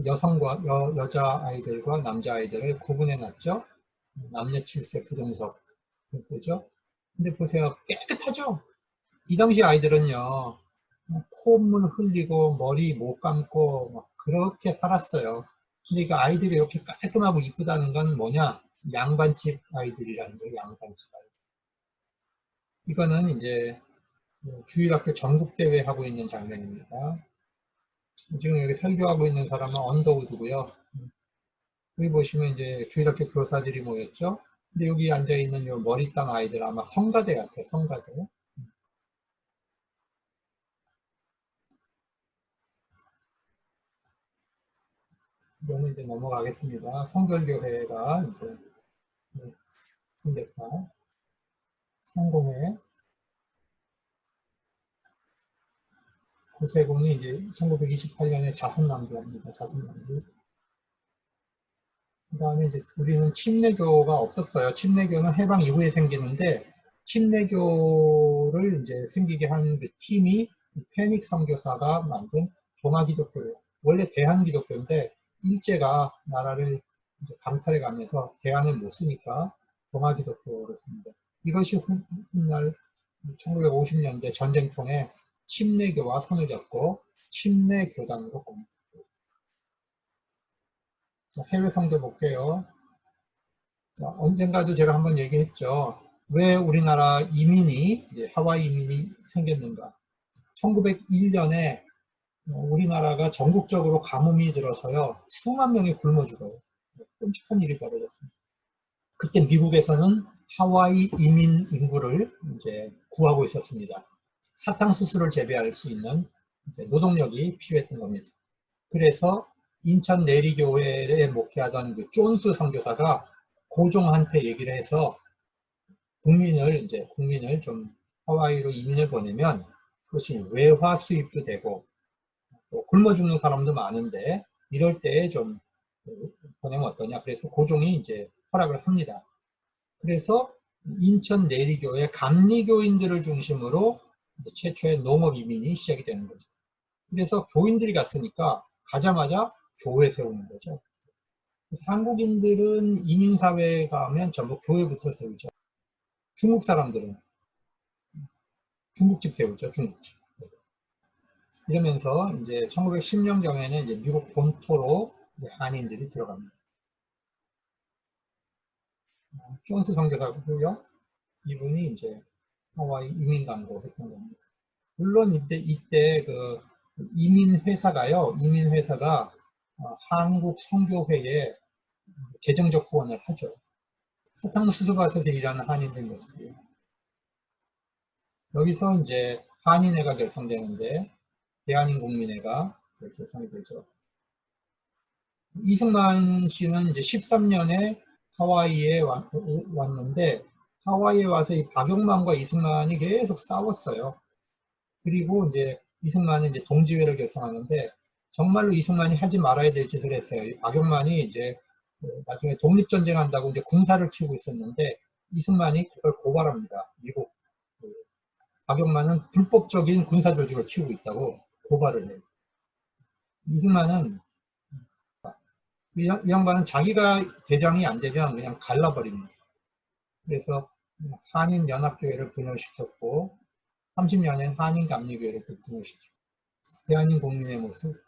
여성과 여자 아이들과 남자 아이들을 구분해 놨죠. 남녀 칠세 부동석 그죠? 근데 보세요, 깨끗하죠? 이 당시 아이들은요, 콧물 흘리고 머리 못 감고 막 그렇게 살았어요. 근데 그 아이들이 이렇게 깔끔하고 이쁘다는 건 뭐냐? 양반집 아이들이라는 거예요. 양반집 아이들. 이거는 이제 주일학교 전국대회 하고 있는 장면입니다. 지금 여기 설교하고 있는 사람은 언더우드고요. 여기 보시면 이제 주일학교 교사들이 모였죠. 근데 여기 앉아있는 요 머리 딴 아이들 아마 성가대 같아요. 성가대. 이거는 이제 넘어가겠습니다. 성결교회가 이제 생겼다. 성공회. 고세군이 이제 1928년에 자선남비합니다. 자선남비. 그 다음에 이제 우리는 침례교가 없었어요. 침례교는 해방 이후에 생기는데 침례교를 이제 생기게 한 그 팀이 페닉 선교사가 만든 동아기독교예요. 원래 대한기독교인데 일제가 나라를 이제 강탈해 가면서 대한을 못 쓰니까 동아기독교를 씁니다. 이것이 훗날 1950년대 전쟁통에 침례교와 손을 잡고 침례교단으로 봅니다. 해외 성도 볼게요. 자, 언젠가도 제가 한번 얘기했죠. 왜 우리나라 이민이, 하와이 이민이 생겼는가. 1901년에 우리나라가 전국적으로 가뭄이 들어서요. 수만 명이 굶어 죽어요. 끔찍한 일이 벌어졌습니다. 그때 미국에서는 하와이 이민 인구를 이제 구하고 있었습니다. 사탕수수를 재배할 수 있는 노동력이 필요했던 겁니다. 그래서 인천 내리교회에 목회하던 그 존스 선교사가 고종한테 얘기를 해서 국민을 좀 하와이로 이민을 보내면 그것이 외화 수입도 되고 또 굶어 죽는 사람도 많은데 이럴 때에 좀 보내면 어떠냐. 그래서 고종이 이제 허락을 합니다. 그래서 인천 내리교회 감리교인들을 중심으로 최초의 농업 이민이 시작이 되는 거죠. 그래서 교인들이 갔으니까 가자마자 교회 세우는 거죠. 그래서 한국인들은 이민사회에 가면 전부 교회부터 세우죠. 중국 사람들은 중국집 세우죠. 중국집. 이러면서 이제 1910년경에는 이제 미국 본토로 이제 한인들이 들어갑니다. 존스 선교사고요. 이분이 이제 하와이 이민 광고 했던 겁니다. 물론 이때 그 이민회사가 한국 선교회에 재정적 후원을 하죠. 사탕수수밭에서 일하는 한인들 모습이에요. 여기서 이제 한인회가 결성되는데 대한인국민회가 결성이 되죠. 이승만 씨는 이제 13년에 하와이에 왔는데 하와이에 와서 이 박용만과 이승만이 계속 싸웠어요. 그리고 이제 이승만은 이제 동지회를 결성하는데 정말로 이승만이 하지 말아야 될 짓을 했어요. 이 박용만이 이제 나중에 독립전쟁 한다고 이제 군사를 키우고 있었는데 이승만이 그걸 고발합니다. 미국. 박용만은 불법적인 군사 조직을 키우고 있다고 고발을 해요. 이승만은 이 양반은 자기가 대장이 안 되면 그냥 갈라버립니다. 그래서 한인연합교회를 분열시켰고 30년엔 한인감리교회를 분열시켰고 대한민국민의 모습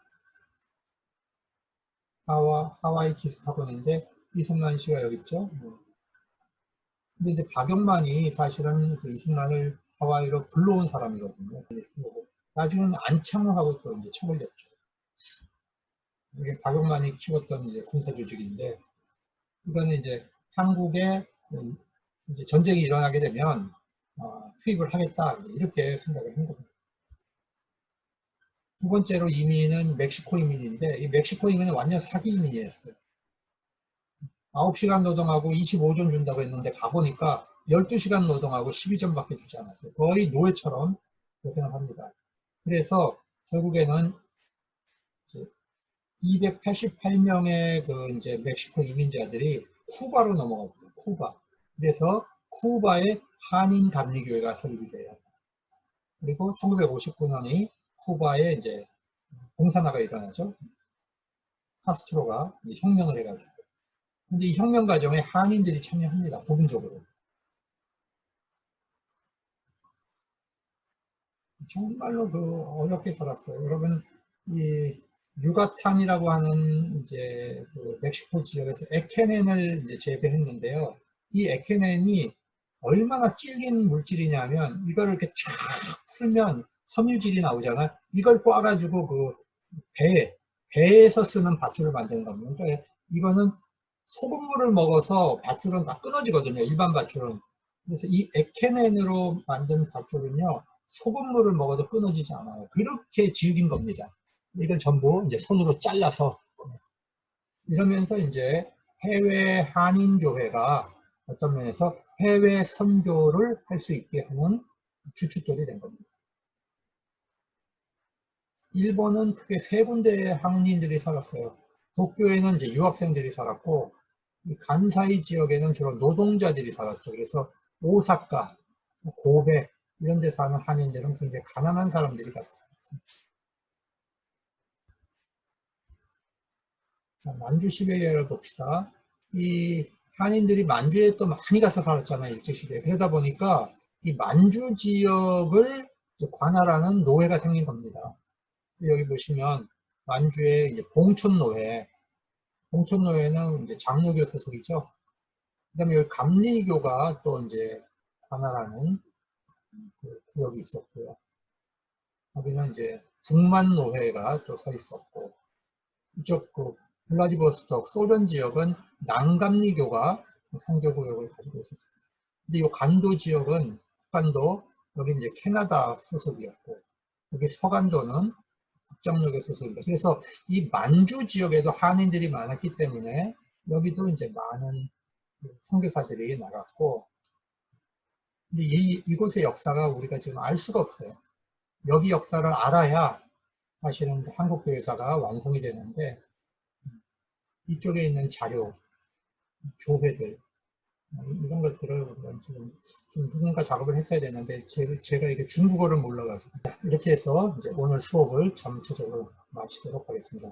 하와이 기숙학원인데 이승만 씨가 여기 있죠. 근데 이제 박용만이 사실은 그 이승만을 하와이로 불러온 사람이거든요. 나중에는 안창호하고 또 이제 처벌됐죠. 이게 박용만이 키웠던 이제 군사 조직인데 이거는 이제 한국에 이제 전쟁이 일어나게 되면 투입을 하겠다 이렇게 생각을 한 겁니다. 두 번째로 이민은 멕시코 이민인데 이 멕시코 이민은 완전 사기 이민이었어요. 9시간 노동하고 25전 준다고 했는데 가보니까 12시간 노동하고 12전밖에 주지 않았어요. 거의 노예처럼 고생을 합니다. 그래서 결국에는 288명의 그 이제 멕시코 이민자들이 쿠바로 넘어갑니다. 쿠바. 그래서 쿠바에 한인 감리교회가 설립이 돼요. 그리고 1959년이 쿠바에 이제 공산화가 일어나죠. 카스트로가 혁명을 해가지고. 근데 이 혁명 과정에 한인들이 참여합니다. 부분적으로. 정말로 그 어렵게 살았어요. 여러분, 이 유가탄이라고 하는 이제 그 멕시코 지역에서 에케넨을 이제 재배했는데요. 이 에케넨이 얼마나 질긴 물질이냐면 이거를 이렇게 쫙 풀면 섬유질이 나오잖아. 이걸 꽈가지고 그 배에서 쓰는 밧줄을 만드는 겁니다. 그러니까 이거는 소금물을 먹어서 밧줄은 다 끊어지거든요. 일반 밧줄은. 그래서 이 에케넨으로 만든 밧줄은요. 소금물을 먹어도 끊어지지 않아요. 그렇게 질긴 겁니다. 이걸 전부 이제 손으로 잘라서 이러면서 이제 해외 한인교회가 어떤 면에서 해외 선교를 할 수 있게 하는 주춧돌이 된 겁니다. 일본은 크게 세 군데의 한인들이 살았어요. 도쿄에는 이제 유학생들이 살았고 이 간사이 지역에는 주로 노동자들이 살았죠. 그래서 오사카, 고베 이런 데 사는 한인들은 굉장히 가난한 사람들이 가서 살았습니다. 만주 시베리아를 봅시다. 이 한인들이 만주에 또 많이 가서 살았잖아요. 일제시대에. 그러다 보니까 이 만주 지역을 관할하는 노예가 생긴 겁니다. 여기 보시면 만주에 이제 봉촌노회, 봉촌노회는 이제 장로교 소속이죠. 그 다음에 여기 감리교가 또 이제 관할하는 그 구역이 있었고요. 여기는 이제 북만노회가 또 서 있었고, 이쪽 그 블라디보스톡 소련 지역은 남감리교가 선교구역을 가지고 있었습니다. 근데 이 간도 지역은 북간도, 여기 이제 캐나다 소속이었고, 여기 서간도는 국장역의 소속입니다. 그래서 이 만주 지역에도 한인들이 많았기 때문에 여기도 이제 많은 선교사들이 나갔고, 근데 이곳의 역사가 우리가 지금 알 수가 없어요. 여기 역사를 알아야 사실은 한국교회사가 완성이 되는데 이쪽에 있는 자료, 교회들 이런 것들을 우리가 지금 좀 누군가 작업을 했어야 되는데 제가 이게 중국어를 몰라가지고 이렇게 해서 이제 오늘 수업을 전체적으로 마치도록 하겠습니다.